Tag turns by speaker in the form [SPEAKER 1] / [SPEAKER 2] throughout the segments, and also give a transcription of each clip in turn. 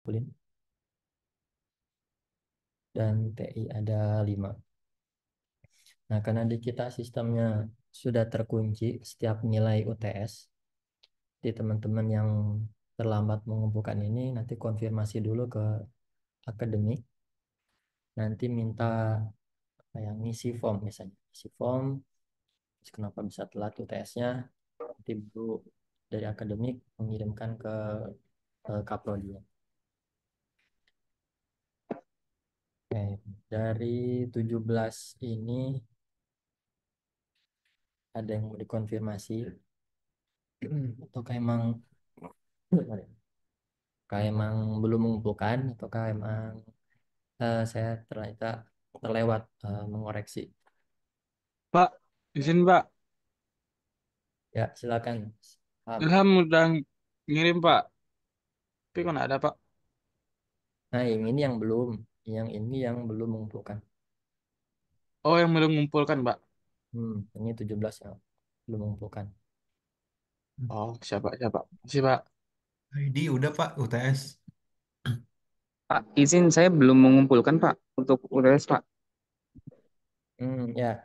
[SPEAKER 1] Kulin, dan TI ada 5. Nah, karena di kita sistemnya sudah terkunci setiap nilai UTS, di teman-teman yang terlambat mengumpulkan ini nanti konfirmasi dulu ke akademik, nanti minta yang ngisi form misalnya, isi form, terus kenapa bisa telat UTS-nya, nanti Bu dari akademik mengirimkan ke Kaprodi. Oke, dari 17 ini ada yang mau dikonfirmasi ataukah emang kayak emang belum mengumpulkan ataukah emang saya ternyata terlewat mengoreksi.
[SPEAKER 2] Pak, izin Pak.
[SPEAKER 1] Ya, silakan.
[SPEAKER 2] Ilham udah ngirim Pak. Tapi kok nggak ada Pak?
[SPEAKER 1] Nah, yang ini yang belum, yang ini yang belum mengumpulkan.
[SPEAKER 2] Oh, yang belum mengumpulkan Pak.
[SPEAKER 1] Ini 17 yang belum mengumpulkan.
[SPEAKER 2] Oh, siapa siapa? Masih Pak.
[SPEAKER 3] ID udah Pak UTS.
[SPEAKER 4] Pak, izin saya belum mengumpulkan Pak untuk UTS Pak.
[SPEAKER 1] Ya,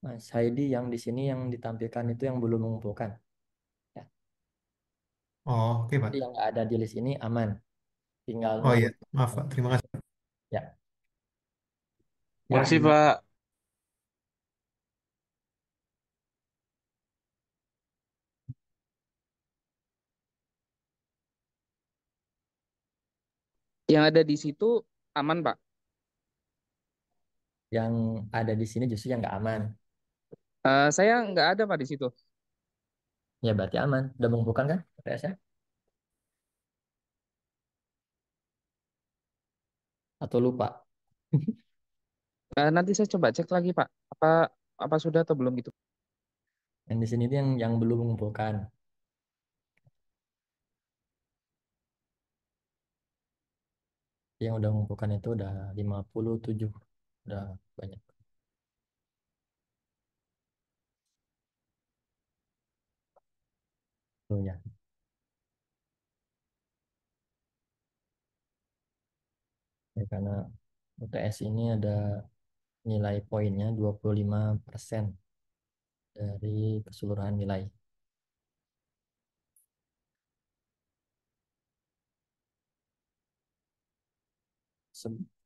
[SPEAKER 1] Mas Heidi yang di sini yang ditampilkan itu yang belum mengumpulkan. Ya,
[SPEAKER 3] Oh, oke
[SPEAKER 1] jadi
[SPEAKER 3] Pak.
[SPEAKER 1] yang nggak ada di list ini aman, tinggal
[SPEAKER 3] Oh
[SPEAKER 1] nunggu.
[SPEAKER 3] iya, maaf Pak. Terima kasih.
[SPEAKER 1] Ya, ya
[SPEAKER 2] Makasih
[SPEAKER 1] gimana?
[SPEAKER 2] Pak.
[SPEAKER 4] Yang ada di situ aman Pak.
[SPEAKER 1] Yang ada di sini justru yang nggak aman.
[SPEAKER 4] Saya nggak ada Pak di situ.
[SPEAKER 1] Ya berarti aman. Udah mengumpulkan kan UTS-nya? Atau lupa?
[SPEAKER 4] Nanti saya coba cek lagi Pak. Apa apa sudah atau belum gitu.
[SPEAKER 1] Yang di sini itu yang belum mengumpulkan. Yang udah mengumpulkan itu udah 57. Udah banyak. Tuh ya. Ya, karena UTS ini ada nilai poinnya 25% dari keseluruhan nilai.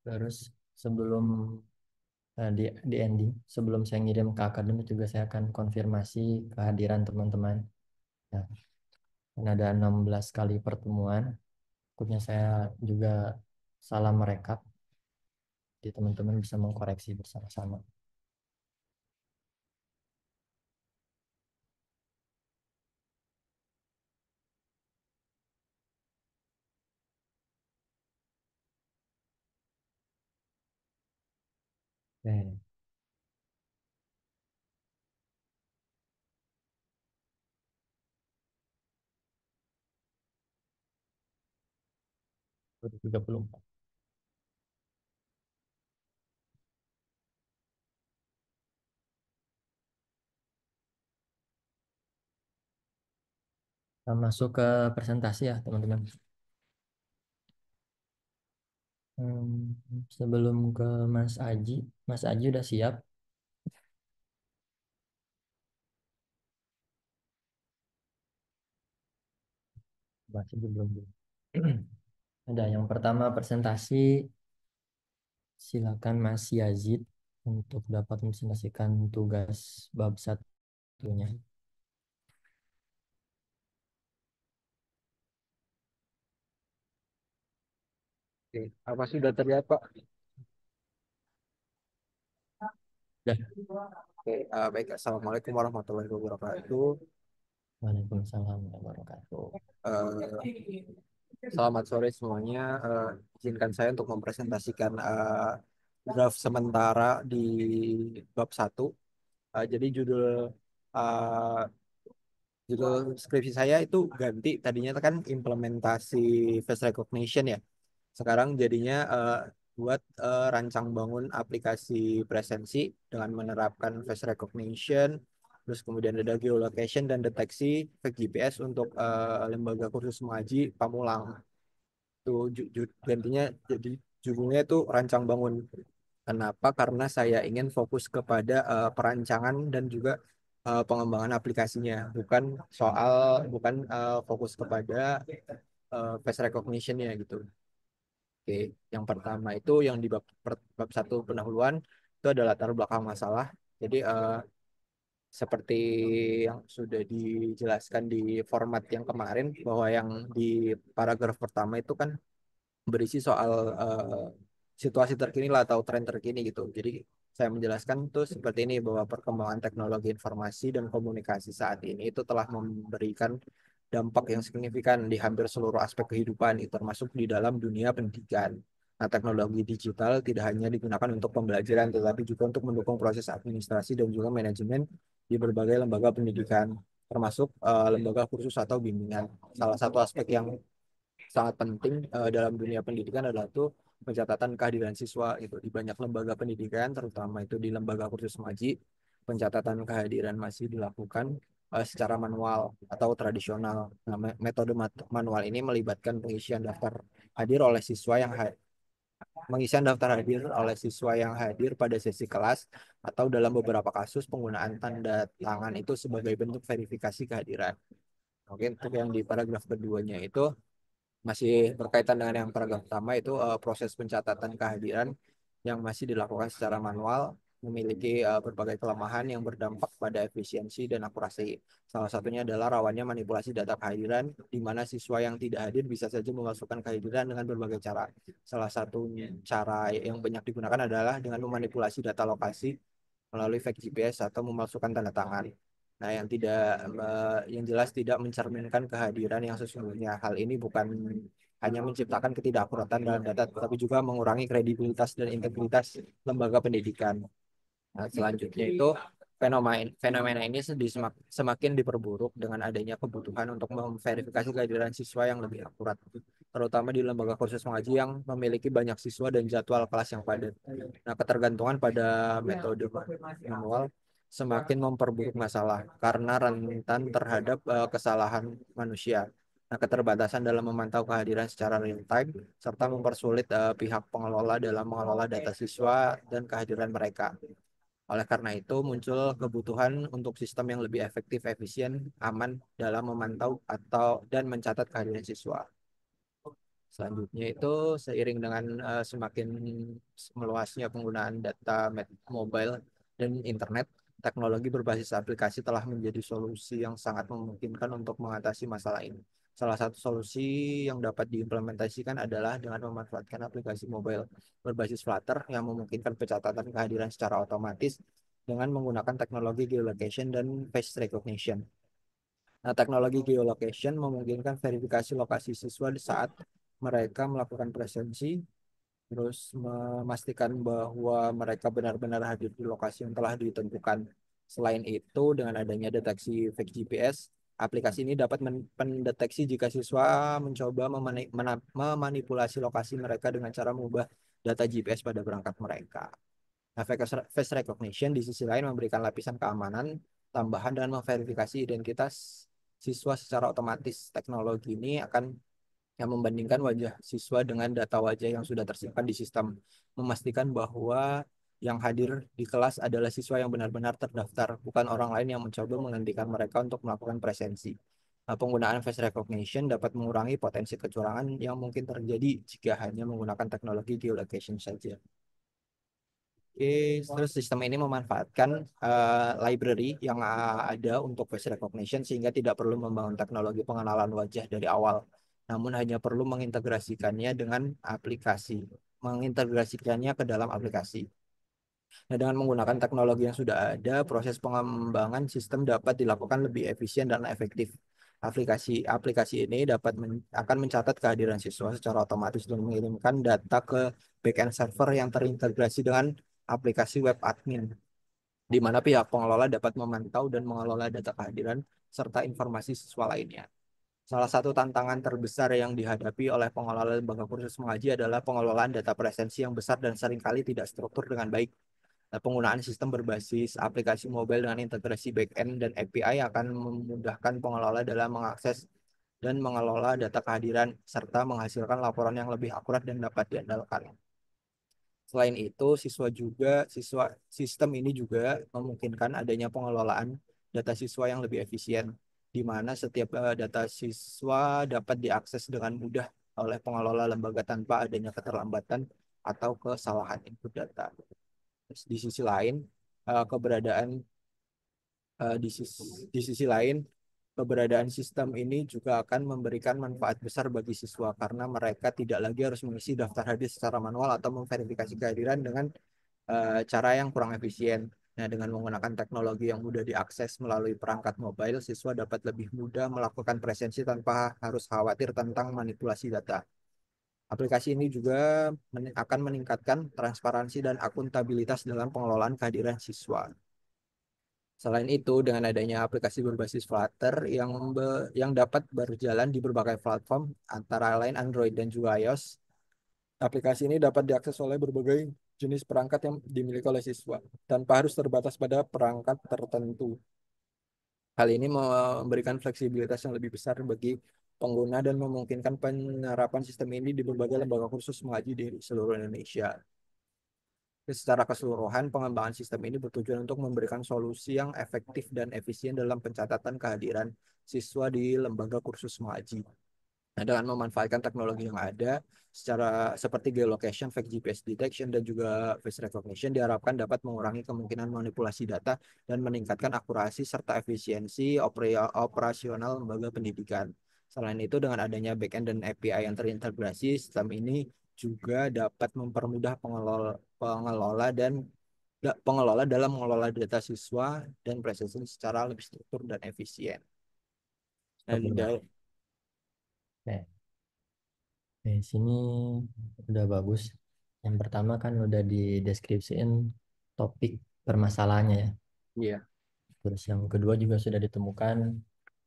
[SPEAKER 1] Terus sebelum di ending, sebelum saya ngirim ke akademik juga saya akan konfirmasi kehadiran teman-teman. Nah, kan ada 16 kali pertemuan, takutnya saya juga salah merekap, jadi teman-teman bisa mengkoreksi bersama-sama. Oke, udah 34. Kita masuk ke presentasi ya, teman-teman. Hmm, Sebelum ke Mas Aji udah siap? Masih belum. Ada yang pertama presentasi, silakan Mas Yazid untuk dapat presentasikan tugas bab satunya.
[SPEAKER 2] Oke, apa sudah terlihat Pak?
[SPEAKER 1] Ya.
[SPEAKER 2] Oke, baik. Assalamualaikum warahmatullahi wabarakatuh.
[SPEAKER 1] Waalaikumsalam warahmatullahi wabarakatuh.
[SPEAKER 2] Selamat sore semuanya. Izinkan saya untuk mempresentasikan draft sementara di bab satu. Jadi uh, judul skripsi saya itu ganti. Tadinya kan implementasi face recognition ya. Sekarang jadinya buat rancang bangun aplikasi presensi dengan menerapkan face recognition, terus kemudian ada geolocation dan deteksi fake GPS untuk lembaga kursus mengaji Pamulang. Tuh gantinya jadi judulnya itu rancang bangun. Kenapa? Karena saya ingin fokus kepada perancangan dan juga pengembangan aplikasinya, bukan fokus kepada face recognition-nya gitu. Oke, yang pertama itu yang di bab satu pendahuluan itu adalah latar belakang masalah. Jadi seperti yang sudah dijelaskan di format yang kemarin, bahwa yang di paragraf pertama itu kan berisi soal situasi terkini lah atau tren terkini gitu. Jadi saya menjelaskan tuh seperti ini, bahwa perkembangan teknologi informasi dan komunikasi saat ini itu telah memberikan dampak yang signifikan di hampir seluruh aspek kehidupan, itu termasuk di dalam dunia pendidikan. Nah, teknologi digital tidak hanya digunakan untuk pembelajaran, tetapi juga untuk mendukung proses administrasi dan juga manajemen di berbagai lembaga pendidikan, termasuk lembaga kursus atau bimbingan. Salah satu aspek yang sangat penting dalam dunia pendidikan adalah tuh pencatatan kehadiran siswa itu di banyak lembaga pendidikan, terutama itu di lembaga kursus maji. Pencatatan kehadiran masih dilakukan secara manual atau tradisional. Nah, metode manual ini melibatkan pengisian daftar hadir oleh siswa yang hadir pada sesi kelas, atau dalam beberapa kasus penggunaan tanda tangan itu sebagai bentuk verifikasi kehadiran. Oke, untuk yang di paragraf keduanya itu masih berkaitan dengan yang paragraf pertama, itu proses pencatatan kehadiran yang masih dilakukan secara manual memiliki berbagai kelemahan yang berdampak pada efisiensi dan akurasi. Salah satunya adalah rawannya manipulasi data kehadiran, di mana siswa yang tidak hadir bisa saja memasukkan kehadiran dengan berbagai cara. Salah satu cara yang banyak digunakan adalah dengan memanipulasi data lokasi melalui fake GPS atau memalsukan tanda tangan. Nah, yang jelas tidak mencerminkan kehadiran yang sesungguhnya. Hal ini bukan hanya menciptakan ketidakakuratan dalam data, tetapi juga mengurangi kredibilitas dan integritas lembaga pendidikan. Nah, selanjutnya itu fenomena fenomena ini semakin diperburuk dengan adanya kebutuhan untuk memverifikasi kehadiran siswa yang lebih akurat, terutama di lembaga kursus mengaji yang memiliki banyak siswa dan jadwal kelas yang padat. Nah, ketergantungan pada metode manual semakin memperburuk masalah karena rentan terhadap kesalahan manusia. Nah, keterbatasan dalam memantau kehadiran secara real time serta mempersulit pihak pengelola dalam mengelola data siswa dan kehadiran mereka. Oleh karena itu, muncul kebutuhan untuk sistem yang lebih efektif, efisien, aman dalam memantau atau dan mencatat kehadiran siswa. Selanjutnya itu seiring dengan semakin meluasnya penggunaan data mobile dan internet, teknologi berbasis aplikasi telah menjadi solusi yang sangat memungkinkan untuk mengatasi masalah ini. Salah satu solusi yang dapat diimplementasikan adalah dengan memanfaatkan aplikasi mobile berbasis Flutter yang memungkinkan pencatatan kehadiran secara otomatis dengan menggunakan teknologi geolocation dan face recognition. Nah, teknologi geolocation memungkinkan verifikasi lokasi siswa di saat mereka melakukan presensi, terus memastikan bahwa mereka benar-benar hadir di lokasi yang telah ditentukan. Selain itu, dengan adanya deteksi fake GPS, aplikasi ini dapat mendeteksi jika siswa mencoba memanipulasi lokasi mereka dengan cara mengubah data GPS pada berangkat mereka. Nah, face recognition di sisi lain memberikan lapisan keamanan tambahan dan memverifikasi identitas siswa secara otomatis. Teknologi ini akan yang membandingkan wajah siswa dengan data wajah yang sudah tersimpan di sistem, memastikan bahwa yang hadir di kelas adalah siswa yang benar-benar terdaftar, bukan orang lain yang mencoba menggantikan mereka untuk melakukan presensi. Nah, penggunaan face recognition dapat mengurangi potensi kecurangan yang mungkin terjadi jika hanya menggunakan teknologi geolocation saja. Oke, terus sistem ini memanfaatkan library yang ada untuk face recognition sehingga tidak perlu membangun teknologi pengenalan wajah dari awal, namun hanya perlu mengintegrasikannya ke dalam aplikasi. Nah, dengan menggunakan teknologi yang sudah ada, proses pengembangan sistem dapat dilakukan lebih efisien dan efektif. Aplikasi ini akan mencatat kehadiran siswa secara otomatis dan mengirimkan data ke backend server yang terintegrasi dengan aplikasi web admin, di mana pihak pengelola dapat memantau dan mengelola data kehadiran serta informasi siswa lainnya. Salah satu tantangan terbesar yang dihadapi oleh pengelola lembaga kursus mengaji adalah pengelolaan data presensi yang besar dan seringkali tidak struktur dengan baik. Nah, penggunaan sistem berbasis aplikasi mobile dengan integrasi back-end dan API akan memudahkan pengelola dalam mengakses dan mengelola data kehadiran serta menghasilkan laporan yang lebih akurat dan dapat diandalkan. Selain itu, siswa sistem ini juga memungkinkan adanya pengelolaan data siswa yang lebih efisien, di mana setiap data siswa dapat diakses dengan mudah oleh pengelola lembaga tanpa adanya keterlambatan atau kesalahan input data. Di sisi lain, eh, keberadaan di sisi lain, keberadaan sistem ini juga akan memberikan manfaat besar bagi siswa karena mereka tidak lagi harus mengisi daftar hadir secara manual atau memverifikasi kehadiran dengan cara yang kurang efisien. Nah, dengan menggunakan teknologi yang mudah diakses melalui perangkat mobile, siswa dapat lebih mudah melakukan presensi tanpa harus khawatir tentang manipulasi data. Aplikasi ini juga akan meningkatkan transparansi dan akuntabilitas dalam pengelolaan kehadiran siswa. Selain itu, dengan adanya aplikasi berbasis Flutter yang dapat berjalan di berbagai platform, antara lain Android dan juga iOS, aplikasi ini dapat diakses oleh berbagai jenis perangkat yang dimiliki oleh siswa, tanpa harus terbatas pada perangkat tertentu. Hal ini memberikan fleksibilitas yang lebih besar bagi pengguna dan memungkinkan penerapan sistem ini di berbagai lembaga kursus mengaji di seluruh Indonesia. Secara keseluruhan, pengembangan sistem ini bertujuan untuk memberikan solusi yang efektif dan efisien dalam pencatatan kehadiran siswa di lembaga kursus mengaji. Nah, dengan memanfaatkan teknologi yang ada, secara seperti geolocation, fake GPS detection, dan juga face recognition, diharapkan dapat mengurangi kemungkinan manipulasi data dan meningkatkan akurasi serta efisiensi operasional lembaga pendidikan. Selain itu, dengan adanya backend dan API yang terintegrasi, sistem ini juga dapat mempermudah pengelola dalam mengelola data siswa dan processing secara lebih struktur dan efisien. Dan
[SPEAKER 1] Betul, Bang. Oke. Di sini udah bagus. Yang pertama kan udah dideskripsiin topik permasalahannya ya.
[SPEAKER 2] iya,
[SPEAKER 1] Terus yang kedua juga sudah ditemukan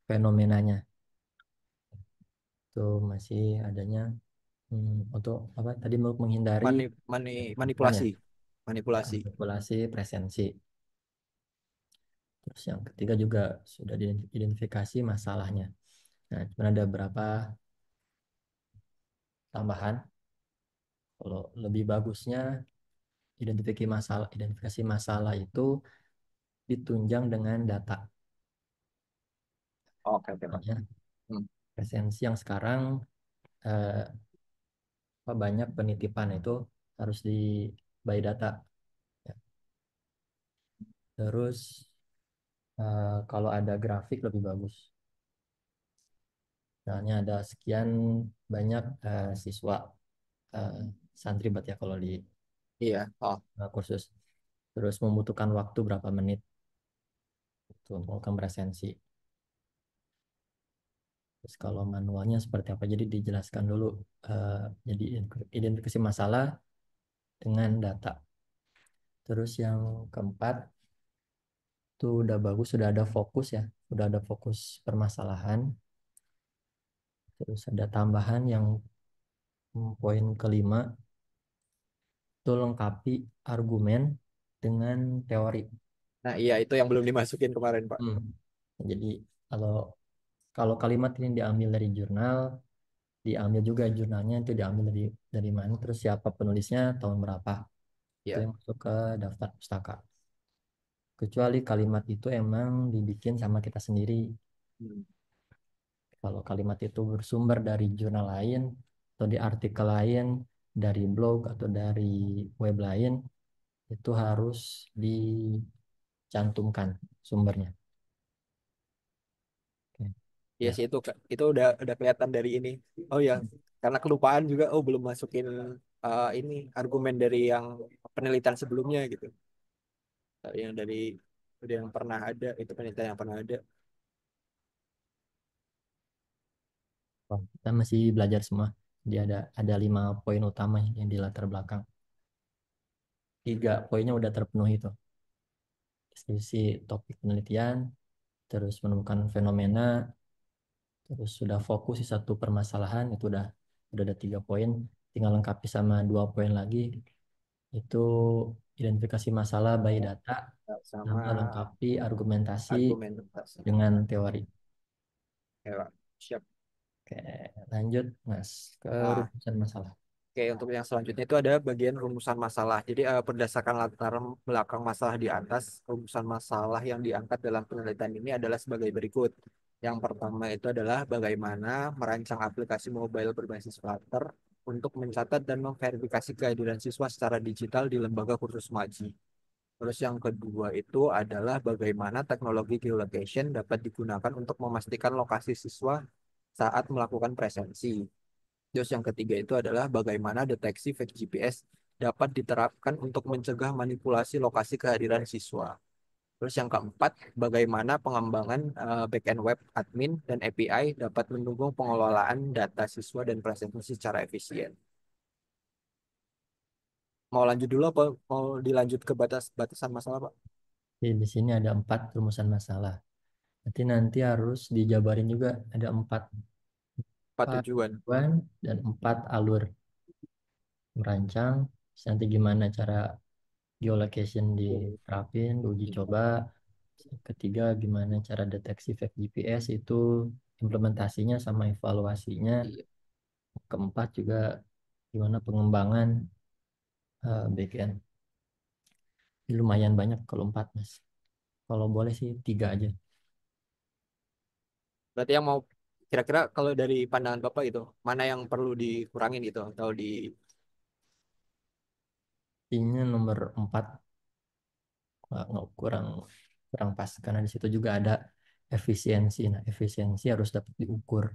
[SPEAKER 1] fenomenanya. Itu masih adanya untuk apa tadi mau menghindari ya,
[SPEAKER 2] manipulasi, manipulasi.
[SPEAKER 1] manipulasi presensi. Terus yang ketiga juga sudah diidentifikasi masalahnya. Nah, cuma ada berapa tambahan. Kalau lebih bagusnya identifikasi masalah itu ditunjang dengan data.
[SPEAKER 2] Oke, oke, Pak.
[SPEAKER 1] Makanya
[SPEAKER 2] Hmm.
[SPEAKER 1] presensi yang sekarang eh, banyak penitipan itu harus di by data. Ya. Terus kalau ada grafik lebih bagus. Misalnya ada sekian banyak siswa eh, santri berarti ya kalau di
[SPEAKER 2] Iya. Oh,
[SPEAKER 1] kursus. Terus membutuhkan waktu berapa menit untuk melakukan presensi. Terus kalau manualnya seperti apa? Jadi dijelaskan dulu. Jadi identifikasi masalah dengan data. Terus yang keempat itu udah bagus, sudah ada fokus ya, sudah ada fokus permasalahan. Terus ada tambahan yang poin kelima itu lengkapi argumen dengan teori.
[SPEAKER 2] nah iya itu yang belum dimasukin kemarin, Pak.
[SPEAKER 1] Hmm. Jadi kalau kalau kalimat ini diambil dari jurnal, diambil juga jurnalnya itu diambil dari mana, terus siapa penulisnya, tahun berapa, itu
[SPEAKER 2] Iya.
[SPEAKER 1] yang masuk ke daftar pustaka. Kecuali kalimat itu emang dibikin sama kita sendiri.
[SPEAKER 2] Hmm.
[SPEAKER 1] Kalau kalimat itu bersumber dari jurnal lain atau di artikel lain, dari blog atau dari web lain, itu harus dicantumkan sumbernya. Oke.
[SPEAKER 2] Iya
[SPEAKER 1] Ya,
[SPEAKER 2] sih itu udah kelihatan dari ini. Oh ya, karena kelupaan juga. Oh belum masukin ini argumen dari yang penelitian sebelumnya gitu. Yang dari yang pernah ada itu penelitian yang pernah ada.
[SPEAKER 1] Wah, kita masih belajar semua. Dia ada 5 poin utama yang di latar belakang. 3 poinnya udah terpenuhi itu. Deskripsi topik penelitian, terus menemukan fenomena, terus sudah fokus di satu permasalahan, itu udah ada 3 poin. Tinggal lengkapi sama 2 poin lagi, itu identifikasi masalah by data,
[SPEAKER 2] Sama
[SPEAKER 1] sama lengkapi argumentasi
[SPEAKER 2] argumentasi.
[SPEAKER 1] dengan teori.
[SPEAKER 2] Ya, Pak. Siap.
[SPEAKER 1] Oke, lanjut Mas ke
[SPEAKER 2] Nah,
[SPEAKER 1] rumusan masalah.
[SPEAKER 2] oke, untuk yang selanjutnya itu ada bagian rumusan masalah. Jadi berdasarkan latar belakang masalah di atas, rumusan masalah yang diangkat dalam penelitian ini adalah sebagai berikut. Yang pertama itu adalah bagaimana merancang aplikasi mobile berbasis Flutter untuk mencatat dan memverifikasi kehadiran siswa secara digital di lembaga kursus Maji. Terus yang kedua itu adalah bagaimana teknologi geolocation dapat digunakan untuk memastikan lokasi siswa saat melakukan presensi. Terus yang ketiga itu adalah bagaimana deteksi fake GPS dapat diterapkan untuk mencegah manipulasi lokasi kehadiran siswa. Terus yang keempat, bagaimana pengembangan backend web admin dan API dapat mendukung pengelolaan data siswa dan presensi secara efisien. Mau lanjut dulu apa mau dilanjut ke batasan masalah, Pak?
[SPEAKER 1] Di sini ada 4 rumusan masalah. Nanti harus dijabarin juga ada 4
[SPEAKER 2] Empat tujuan.
[SPEAKER 1] tujuan dan 4 alur merancang. Terus nanti gimana cara geolocation diterapin, uji coba. Ketiga, gimana cara deteksi fake GPS itu implementasinya sama evaluasinya.
[SPEAKER 2] Iya.
[SPEAKER 1] Keempat juga gimana pengembangan backend. Lumayan banyak kalau 4 Mas. Kalau boleh sih 3 aja.
[SPEAKER 2] Berarti yang mau kira-kira kalau dari pandangan Bapak itu, mana yang perlu dikurangin gitu atau di
[SPEAKER 1] Ini nomor 4 nggak kurang kurang pas karena di situ juga ada efisiensi. Nah, efisiensi harus dapat diukur.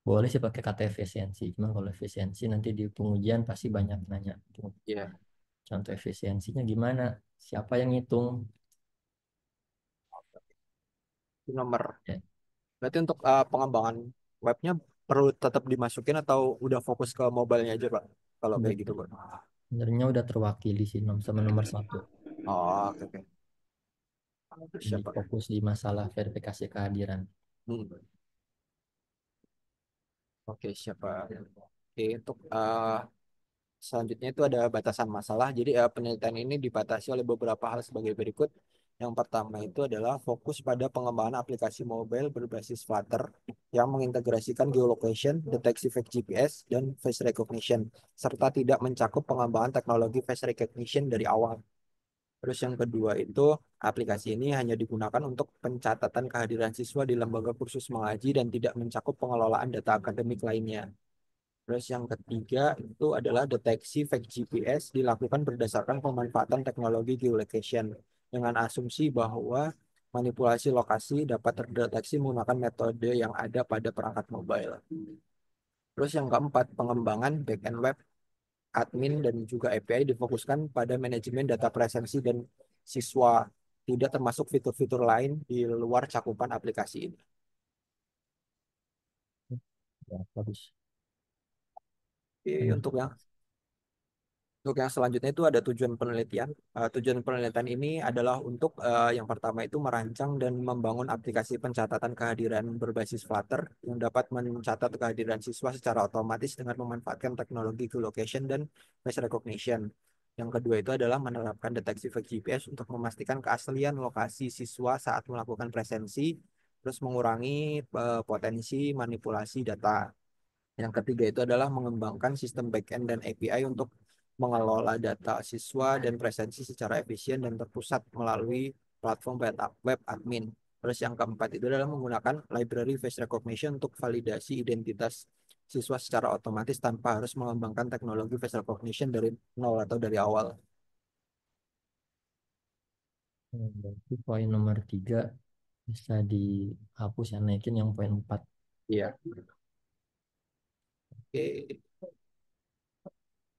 [SPEAKER 1] Boleh sih pakai kata efisiensi, cuma kalau efisiensi nanti di pengujian pasti banyak nanya.
[SPEAKER 2] ya
[SPEAKER 1] Contoh efisiensinya gimana? Siapa yang ngitung?
[SPEAKER 2] nomor.
[SPEAKER 1] Ya,
[SPEAKER 2] Berarti untuk pengembangan webnya perlu tetap dimasukin atau udah fokus ke mobile-nya aja, Pak? Kalau kayak gitu, Pak.
[SPEAKER 1] sebenarnya udah terwakili sih sama nomor 1.
[SPEAKER 2] Oh, oke, oke.
[SPEAKER 1] Jadi
[SPEAKER 2] Siap, Pak.
[SPEAKER 1] fokus di masalah verifikasi kehadiran.
[SPEAKER 2] Hmm. Oke, siap, Pak. Oke, untuk selanjutnya itu ada batasan masalah. Jadi penelitian ini dibatasi oleh beberapa hal sebagai berikut. Yang pertama itu adalah fokus pada pengembangan aplikasi mobile berbasis Flutter yang mengintegrasikan geolocation, deteksi fake GPS, dan face recognition, serta tidak mencakup pengembangan teknologi face recognition dari awal. Terus yang kedua itu aplikasi ini hanya digunakan untuk pencatatan kehadiran siswa di lembaga kursus mengaji dan tidak mencakup pengelolaan data akademik lainnya. Terus yang ketiga itu adalah deteksi fake GPS dilakukan berdasarkan pemanfaatan teknologi geolocation dengan asumsi bahwa manipulasi lokasi dapat terdeteksi menggunakan metode yang ada pada perangkat mobile. Terus yang keempat, pengembangan backend web, admin, dan juga API difokuskan pada manajemen data presensi dan siswa, tidak termasuk fitur-fitur lain di luar cakupan aplikasi ini.
[SPEAKER 1] Ya, bagus.
[SPEAKER 2] Oke,
[SPEAKER 1] Lanjut.
[SPEAKER 2] untuk yang selanjutnya itu ada tujuan penelitian. Tujuan penelitian ini adalah untuk yang pertama itu merancang dan membangun aplikasi pencatatan kehadiran berbasis Flutter yang dapat mencatat kehadiran siswa secara otomatis dengan memanfaatkan teknologi geolocation dan face recognition. Yang kedua itu adalah menerapkan deteksi fake GPS untuk memastikan keaslian lokasi siswa saat melakukan presensi, terus mengurangi potensi manipulasi data. Yang ketiga itu adalah mengembangkan sistem backend dan API untuk mengelola data siswa dan presensi secara efisien dan terpusat melalui platform web admin. Terus yang keempat itu adalah menggunakan library face recognition untuk validasi identitas siswa secara otomatis tanpa harus mengembangkan teknologi face recognition dari nol atau dari awal.
[SPEAKER 1] Berarti poin nomor 3 bisa dihapus ya, naikin yang poin 4.
[SPEAKER 2] Iya. Oke.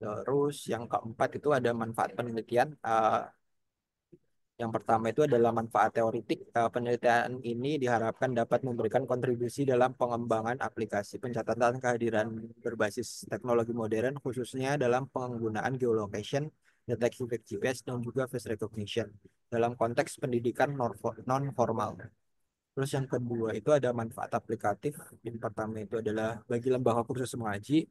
[SPEAKER 2] Terus yang keempat itu ada manfaat penelitian. Yang pertama itu adalah manfaat teoritik. Penelitian ini diharapkan dapat memberikan kontribusi dalam pengembangan aplikasi pencatatan kehadiran berbasis teknologi modern, khususnya dalam penggunaan geolocation, deteksi fake GPS, dan juga face recognition dalam konteks pendidikan non-formal. Terus yang kedua itu ada manfaat aplikatif. Yang pertama itu adalah bagi lembaga kursus mengaji,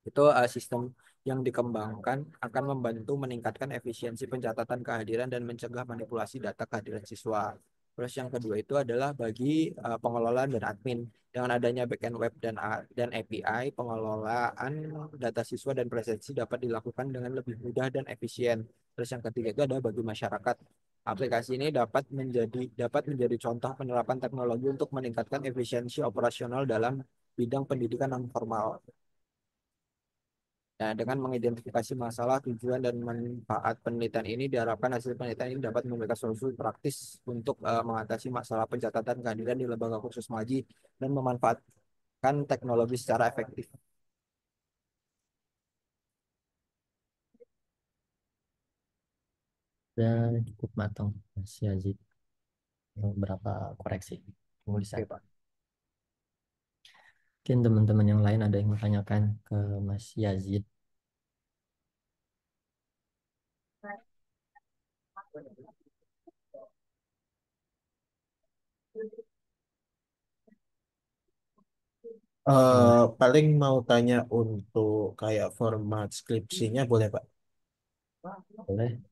[SPEAKER 2] itu sistem yang dikembangkan akan membantu meningkatkan efisiensi pencatatan kehadiran dan mencegah manipulasi data kehadiran siswa. Terus yang kedua itu adalah bagi pengelolaan dan admin. Dengan adanya backend web dan API, pengelolaan data siswa dan presensi dapat dilakukan dengan lebih mudah dan efisien. Terus yang ketiga itu adalah bagi masyarakat. Aplikasi ini dapat menjadi contoh penerapan teknologi untuk meningkatkan efisiensi operasional dalam bidang pendidikan non formal. Nah, dengan mengidentifikasi masalah, tujuan, dan manfaat penelitian ini, diharapkan hasil penelitian ini dapat memberikan solusi praktis untuk mengatasi masalah pencatatan kehadiran di lembaga kursus maji dan memanfaatkan teknologi secara efektif.
[SPEAKER 1] Dan cukup matang Mas Yazid. Beberapa koreksi
[SPEAKER 2] Oke,
[SPEAKER 1] penulisan.
[SPEAKER 2] Pak.
[SPEAKER 1] Mungkin teman-teman yang lain ada yang mau tanyakan ke Mas Yazid. Boleh.
[SPEAKER 5] Paling mau tanya untuk kayak format skripsinya boleh Pak?
[SPEAKER 1] Boleh.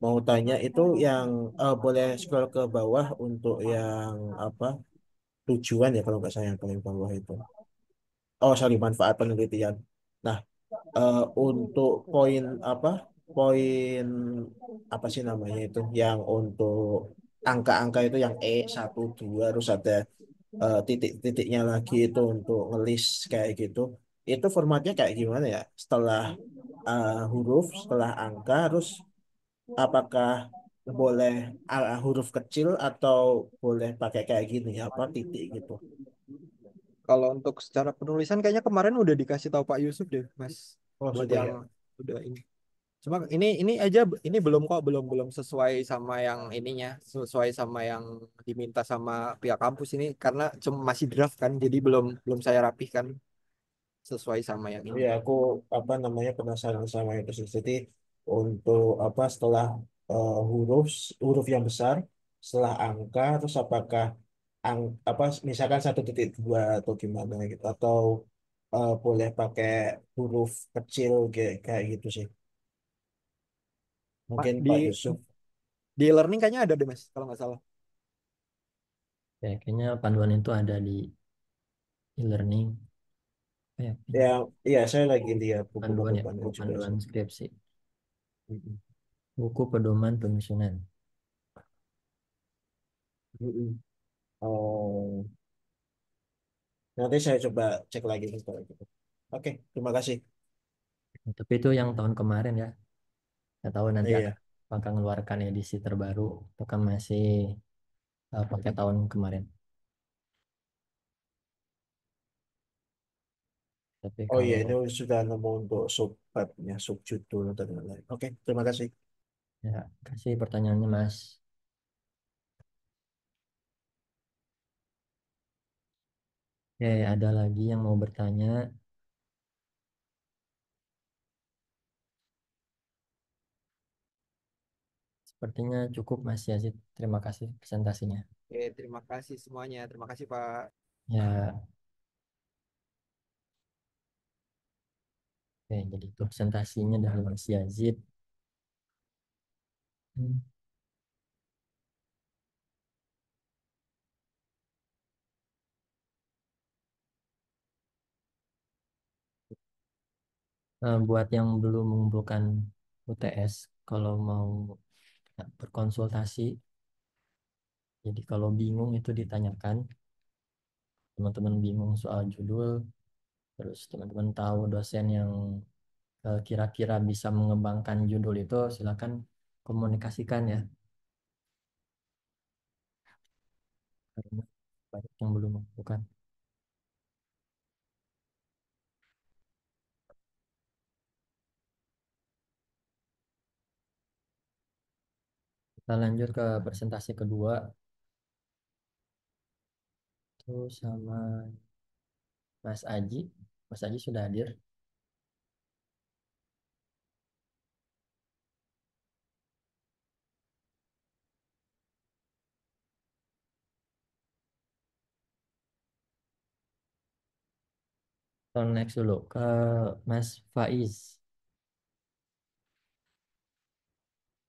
[SPEAKER 5] Mau tanya itu yang boleh scroll ke bawah untuk yang apa tujuan ya kalau nggak salah yang paling bawah itu. Oh sorry manfaat penelitian. Nah untuk poin apa poin apa sih namanya itu yang untuk angka-angka itu yang E 1 2 harus ada titik-titiknya lagi itu untuk ngelis kayak gitu. Itu formatnya kayak gimana ya? Setelah huruf, setelah angka, harus apakah boleh huruf kecil atau boleh pakai kayak gini apa titik gitu?
[SPEAKER 2] Kalau untuk secara penulisan kayaknya kemarin udah dikasih tahu Pak Yusuf deh, Mas.
[SPEAKER 5] Oh
[SPEAKER 2] Buat
[SPEAKER 5] sudah
[SPEAKER 2] yang
[SPEAKER 5] ya.
[SPEAKER 2] udah ini. Cuma ini aja ini belum kok belum belum sesuai sama yang ininya, sesuai sama yang diminta sama pihak kampus ini karena cuma masih draft kan, jadi belum belum saya rapihkan sesuai sama yang ini.
[SPEAKER 5] Iya, aku apa namanya penasaran sama itu sih. Jadi untuk apa setelah huruf huruf yang besar, setelah angka, terus apakah apa misalkan 1,2 atau gimana gitu, atau boleh pakai huruf kecil kayak gitu sih.
[SPEAKER 2] Pak,
[SPEAKER 5] Mungkin Pak
[SPEAKER 2] di
[SPEAKER 5] Yusuf.
[SPEAKER 2] di learning kayaknya ada deh Mas, kalau nggak salah.
[SPEAKER 1] Ya, kayaknya panduan itu ada di e-learning. Oh, ya,
[SPEAKER 5] Ya,
[SPEAKER 1] kayaknya
[SPEAKER 5] iya saya lagi lihat
[SPEAKER 1] panduan
[SPEAKER 5] buku-buku
[SPEAKER 1] ya,
[SPEAKER 5] panduan
[SPEAKER 1] buku
[SPEAKER 5] juga
[SPEAKER 1] panduan
[SPEAKER 5] sih.
[SPEAKER 1] skripsi.
[SPEAKER 5] Mm-mm.
[SPEAKER 1] Buku pedoman penyusunan.
[SPEAKER 5] Mm-mm. Oh, nanti saya coba cek lagi nih kalau gitu. Oke, terima kasih.
[SPEAKER 1] Tapi itu yang tahun kemarin ya. Nggak tahu nanti
[SPEAKER 5] Iya.
[SPEAKER 1] apakah mengeluarkan edisi terbaru atau kan masih pakai tahun kemarin. Tapi
[SPEAKER 5] Oh iya,
[SPEAKER 1] kalau
[SPEAKER 5] ini sudah nemu untuk subbabnya, subjudul dan lain-lain. Oke, terima kasih.
[SPEAKER 1] ya kasih pertanyaannya Mas. Oke, ada lagi yang mau bertanya. Sepertinya cukup Mas Yazid. Terima kasih presentasinya.
[SPEAKER 2] Oke, terima kasih semuanya. Terima kasih Pak.
[SPEAKER 1] Ya, oke, jadi itu presentasinya dari Mas Yazid. Hmm. Buat yang belum mengumpulkan UTS, kalau mau berkonsultasi, jadi kalau bingung itu ditanyakan, teman-teman bingung soal judul, terus teman-teman tahu dosen yang kira-kira bisa mengembangkan judul itu, silakan komunikasikan ya, karena banyak yang belum mengumpulkan. Kita lanjut ke presentasi kedua, itu sama Mas Aji. Mas Aji sudah hadir. Kita next dulu ke Mas Faiz.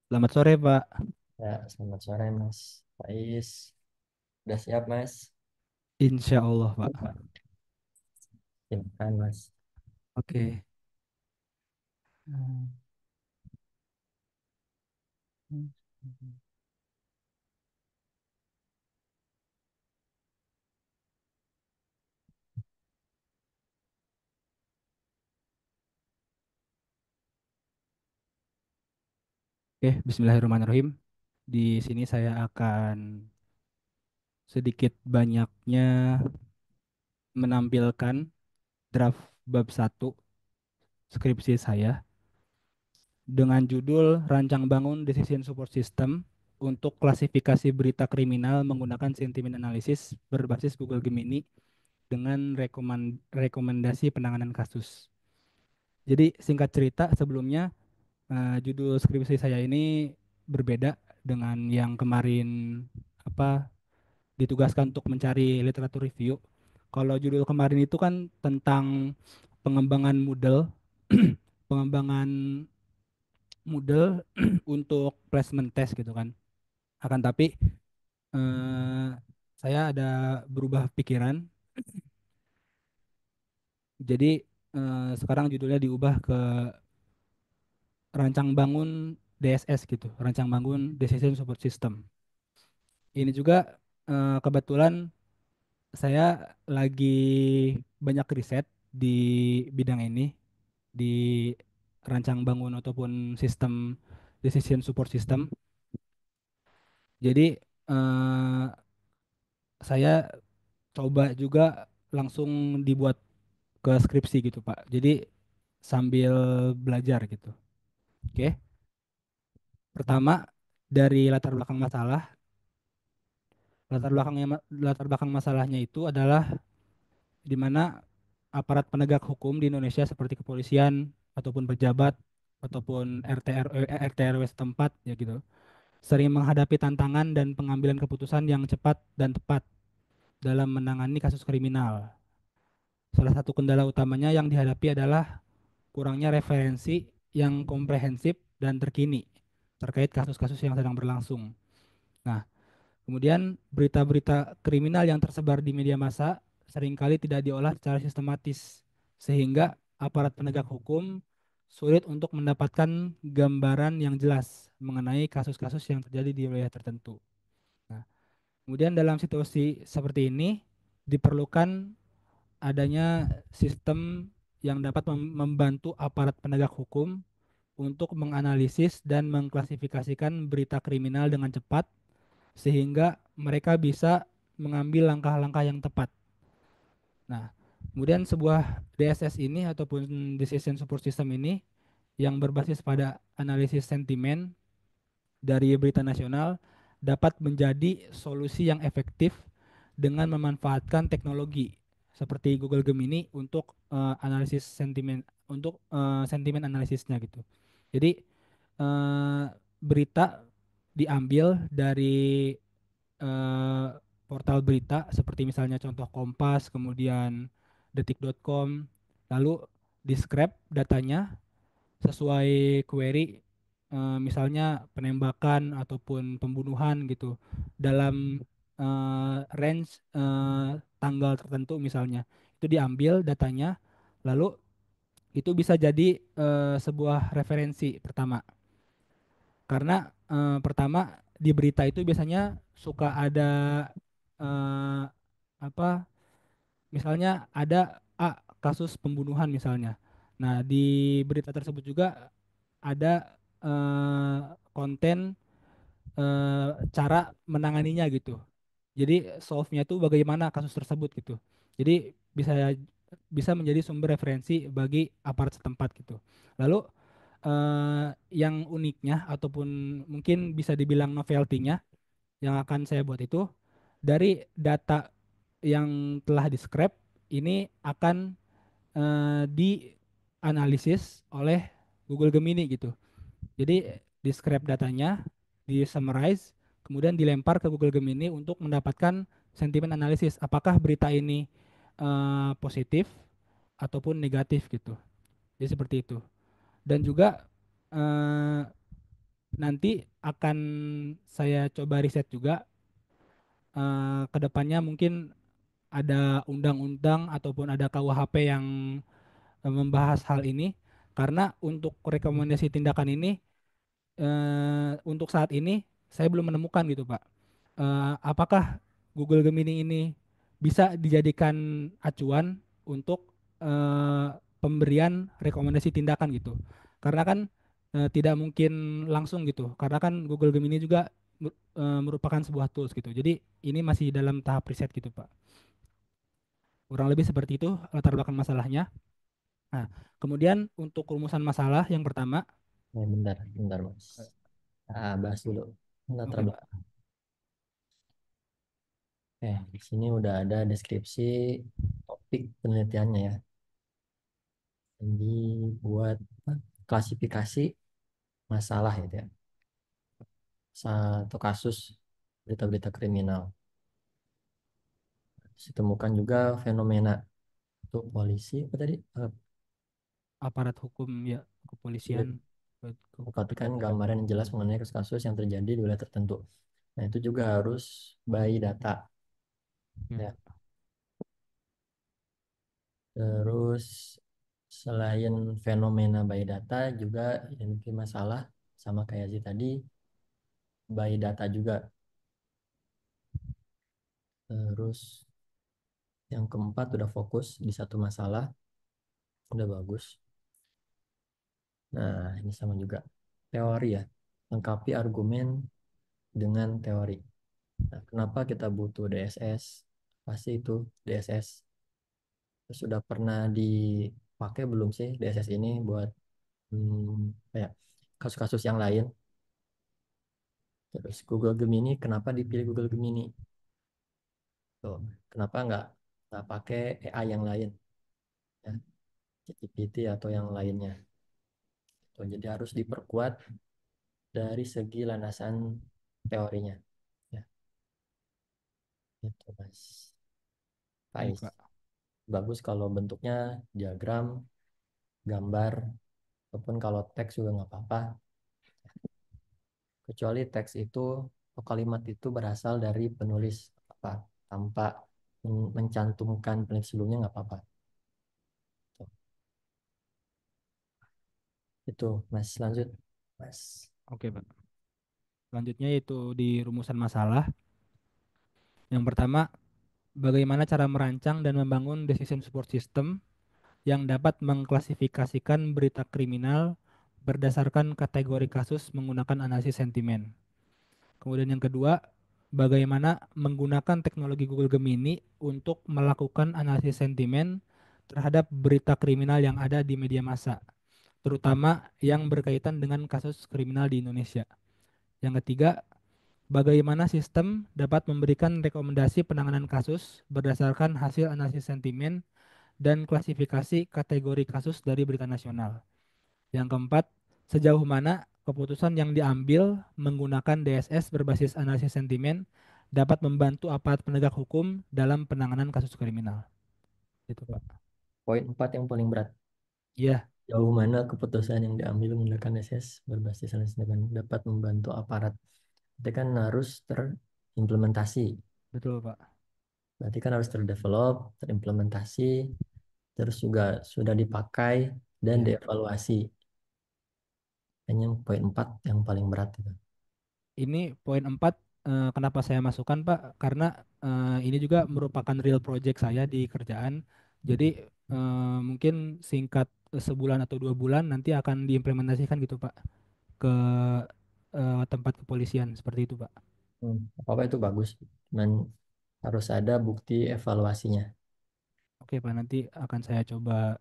[SPEAKER 6] Selamat sore, Pak.
[SPEAKER 1] Ya, selamat sore Mas. Ais, udah siap Mas?
[SPEAKER 6] Insya Allah, Pak.
[SPEAKER 1] Silakan Mas.
[SPEAKER 6] Oke. Hmm. Oke, Bismillahirrahmanirrahim. Di sini saya akan sedikit banyaknya menampilkan draft bab satu skripsi saya dengan judul Rancang Bangun Decision Support System untuk klasifikasi berita kriminal menggunakan sentiment analysis berbasis Google Gemini dengan rekomendasi penanganan kasus. Jadi singkat cerita sebelumnya judul skripsi saya ini berbeda dengan yang kemarin apa ditugaskan untuk mencari literatur review. Kalau judul kemarin itu kan tentang pengembangan model, pengembangan model untuk placement test gitu kan. Akan tapi eh, saya ada berubah pikiran. Jadi sekarang judulnya diubah ke rancang bangun DSS gitu, rancang bangun Decision Support System. Ini juga kebetulan saya lagi banyak riset di bidang ini, di rancang bangun ataupun sistem decision support system. Jadi saya coba juga langsung dibuat ke skripsi gitu Pak. Jadi sambil belajar gitu. Oke. Pertama dari latar belakang masalah. Latar belakang masalahnya itu adalah di mana aparat penegak hukum di Indonesia seperti kepolisian ataupun pejabat ataupun RT RW setempat ya gitu sering menghadapi tantangan dan pengambilan keputusan yang cepat dan tepat dalam menangani kasus kriminal. Salah satu kendala utamanya yang dihadapi adalah kurangnya referensi yang komprehensif dan terkini terkait kasus-kasus yang sedang berlangsung. Nah, kemudian berita-berita kriminal yang tersebar di media massa seringkali tidak diolah secara sistematis sehingga aparat penegak hukum sulit untuk mendapatkan gambaran yang jelas mengenai kasus-kasus yang terjadi di wilayah tertentu. Nah, kemudian dalam situasi seperti ini diperlukan adanya sistem yang dapat membantu aparat penegak hukum untuk menganalisis dan mengklasifikasikan berita kriminal dengan cepat sehingga mereka bisa mengambil langkah-langkah yang tepat. Nah, kemudian sebuah DSS ini ataupun Decision Support System ini yang berbasis pada analisis sentimen dari berita nasional dapat menjadi solusi yang efektif dengan memanfaatkan teknologi seperti Google Gemini untuk analisis sentimen untuk sentimen analisisnya gitu. Jadi eh, berita diambil dari eh, portal berita seperti misalnya contoh Kompas, kemudian detik.com, lalu di-scrap datanya sesuai query misalnya penembakan ataupun pembunuhan gitu dalam range tanggal tertentu misalnya. Itu diambil datanya lalu itu bisa jadi sebuah referensi pertama. Karena pertama di berita itu biasanya suka ada eh, apa misalnya ada kasus pembunuhan misalnya. Nah, di berita tersebut juga ada konten cara menanganinya gitu. Jadi solve-nya itu bagaimana kasus tersebut gitu. Jadi bisa bisa menjadi sumber referensi bagi aparat setempat gitu. Lalu yang uniknya ataupun mungkin bisa dibilang novelty-nya yang akan saya buat itu dari data yang telah di-scrap ini akan dianalisis oleh Google Gemini gitu. Jadi di-scrap datanya, di-summarize, kemudian dilempar ke Google Gemini untuk mendapatkan sentimen analisis. Apakah berita ini positif ataupun negatif gitu. Jadi seperti itu. Dan juga nanti akan saya coba riset juga kedepannya mungkin ada undang-undang ataupun ada KUHP yang membahas hal ini, karena untuk rekomendasi tindakan ini untuk saat ini saya belum menemukan gitu Pak. Apakah Google Gemini ini bisa dijadikan acuan untuk eh, pemberian rekomendasi tindakan gitu? Karena kan tidak mungkin langsung gitu, karena kan Google Gemini juga merupakan sebuah tools gitu. Jadi ini masih dalam tahap riset gitu Pak. Kurang lebih seperti itu latar belakang masalahnya. Nah, kemudian untuk rumusan masalah yang pertama,
[SPEAKER 1] Bentar, bentar Mas. Bahas dulu latar
[SPEAKER 6] oke Pak.
[SPEAKER 1] belakang. Di sini udah ada deskripsi topik penelitiannya ya. Ini buat klasifikasi masalah gitu ya. Satu kasus berita-berita kriminal. Ditemukan juga fenomena untuk polisi apa tadi?
[SPEAKER 6] Aparat hukum ya, kepolisian.
[SPEAKER 1] Mendapatkan gambaran yang jelas mengenai kasus-kasus yang terjadi di wilayah tertentu. Nah, itu juga harus by data. Ya. Terus selain fenomena by data juga yang bikin masalah sama kayak Zi tadi by data juga. Terus yang keempat udah fokus di satu masalah, udah bagus. Nah, ini sama juga teori ya, lengkapi argumen dengan teori. Nah, kenapa kita butuh DSS? Pasti itu DSS. Sudah pernah dipakai belum sih DSS ini buat kayak kasus-kasus yang lain? Terus Google Gemini, kenapa dipilih Google Gemini? Tuh, kenapa nggak pakai AI yang lain? Ya, ChatGPT atau yang lainnya. Tuh, jadi harus diperkuat dari segi landasan teorinya. Ya, itu Mas
[SPEAKER 6] Baik,
[SPEAKER 1] Faiz.
[SPEAKER 6] Pak.
[SPEAKER 1] Bagus kalau bentuknya diagram, gambar, ataupun kalau teks juga nggak apa-apa. Kecuali teks itu atau kalimat itu berasal dari penulis apa tanpa mencantumkan penulis sebelumnya nggak apa-apa. Tuh. Itu Mas lanjut Mas.
[SPEAKER 6] Oke, Pak. Selanjutnya yaitu di rumusan masalah. Yang pertama, bagaimana cara merancang dan membangun decision support system yang dapat mengklasifikasikan berita kriminal berdasarkan kategori kasus menggunakan analisis sentimen. Kemudian yang kedua, bagaimana menggunakan teknologi Google Gemini untuk melakukan analisis sentimen terhadap berita kriminal yang ada di media massa, terutama yang berkaitan dengan kasus kriminal di Indonesia. Yang ketiga, bagaimana sistem dapat memberikan rekomendasi penanganan kasus berdasarkan hasil analisis sentimen dan klasifikasi kategori kasus dari berita nasional. Yang keempat, sejauh mana keputusan yang diambil menggunakan DSS berbasis analisis sentimen dapat membantu aparat penegak hukum dalam penanganan kasus kriminal. Itu, Pak.
[SPEAKER 1] Poin 4 yang paling berat.
[SPEAKER 6] Iya,
[SPEAKER 1] Jauh mana keputusan yang diambil menggunakan DSS berbasis analisis sentimen dapat membantu aparat. Itu kan harus terimplementasi.
[SPEAKER 6] betul, Pak.
[SPEAKER 1] Berarti kan harus terdevelop, terimplementasi, terus juga sudah dipakai dan
[SPEAKER 6] Iya.
[SPEAKER 1] dievaluasi. Kayaknya poin 4 yang paling berat itu.
[SPEAKER 6] Ini poin 4 kenapa saya masukkan Pak? Karena ini juga merupakan real project saya di kerjaan. Jadi mungkin singkat sebulan atau 2 bulan nanti akan diimplementasikan gitu Pak ke tempat kepolisian seperti itu Pak.
[SPEAKER 1] Apa itu bagus, cuman harus ada bukti evaluasinya.
[SPEAKER 6] Oke Pak, nanti akan saya coba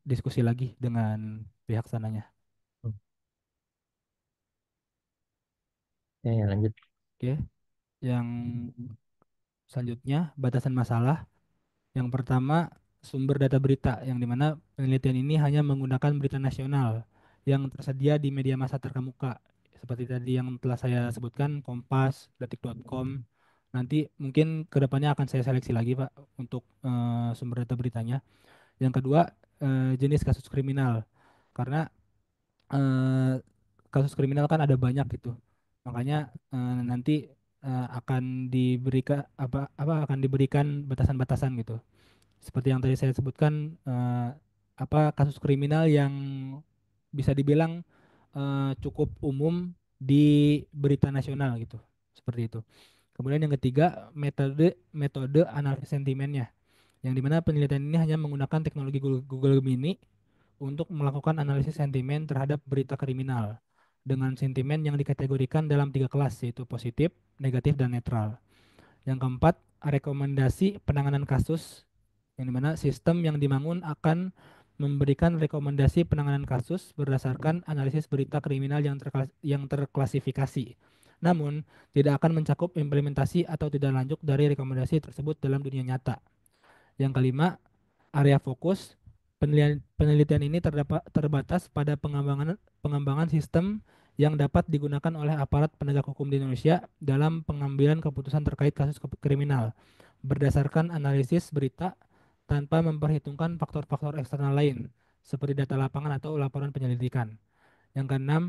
[SPEAKER 6] diskusi lagi dengan pihak sananya.
[SPEAKER 1] Oke, lanjut.
[SPEAKER 6] Oke, yang selanjutnya batasan masalah. Yang pertama, sumber data berita, yang dimana penelitian ini hanya menggunakan berita nasional yang tersedia di media massa terkemuka. Seperti tadi yang telah saya sebutkan, Kompas, Detik.com. Nanti mungkin kedepannya akan saya seleksi lagi, Pak, untuk sumber data beritanya. Yang kedua, jenis kasus kriminal. Karena eh, kasus kriminal kan ada banyak gitu. Makanya nanti akan diberikan akan diberikan batasan-batasan gitu. Seperti yang tadi saya sebutkan, kasus kriminal yang bisa dibilang cukup umum di berita nasional gitu. Seperti itu. Kemudian yang ketiga, metode metode analisis sentimennya, yang dimana penelitian ini hanya menggunakan teknologi Google Gemini untuk melakukan analisis sentimen terhadap berita kriminal dengan sentimen yang dikategorikan dalam 3 kelas, yaitu positif, negatif, dan netral. Yang keempat, rekomendasi penanganan kasus, yang dimana sistem yang dibangun akan memberikan rekomendasi penanganan kasus berdasarkan analisis berita kriminal yang terklasifikasi. Namun, tidak akan mencakup implementasi atau tidak lanjut dari rekomendasi tersebut dalam dunia nyata. Yang kelima, area fokus. Penelitian ini terbatas pada pengembangan sistem yang dapat digunakan oleh aparat penegak hukum di Indonesia dalam pengambilan keputusan terkait kasus kriminal berdasarkan analisis berita tanpa memperhitungkan faktor-faktor eksternal lain seperti data lapangan atau laporan penyelidikan. Yang keenam,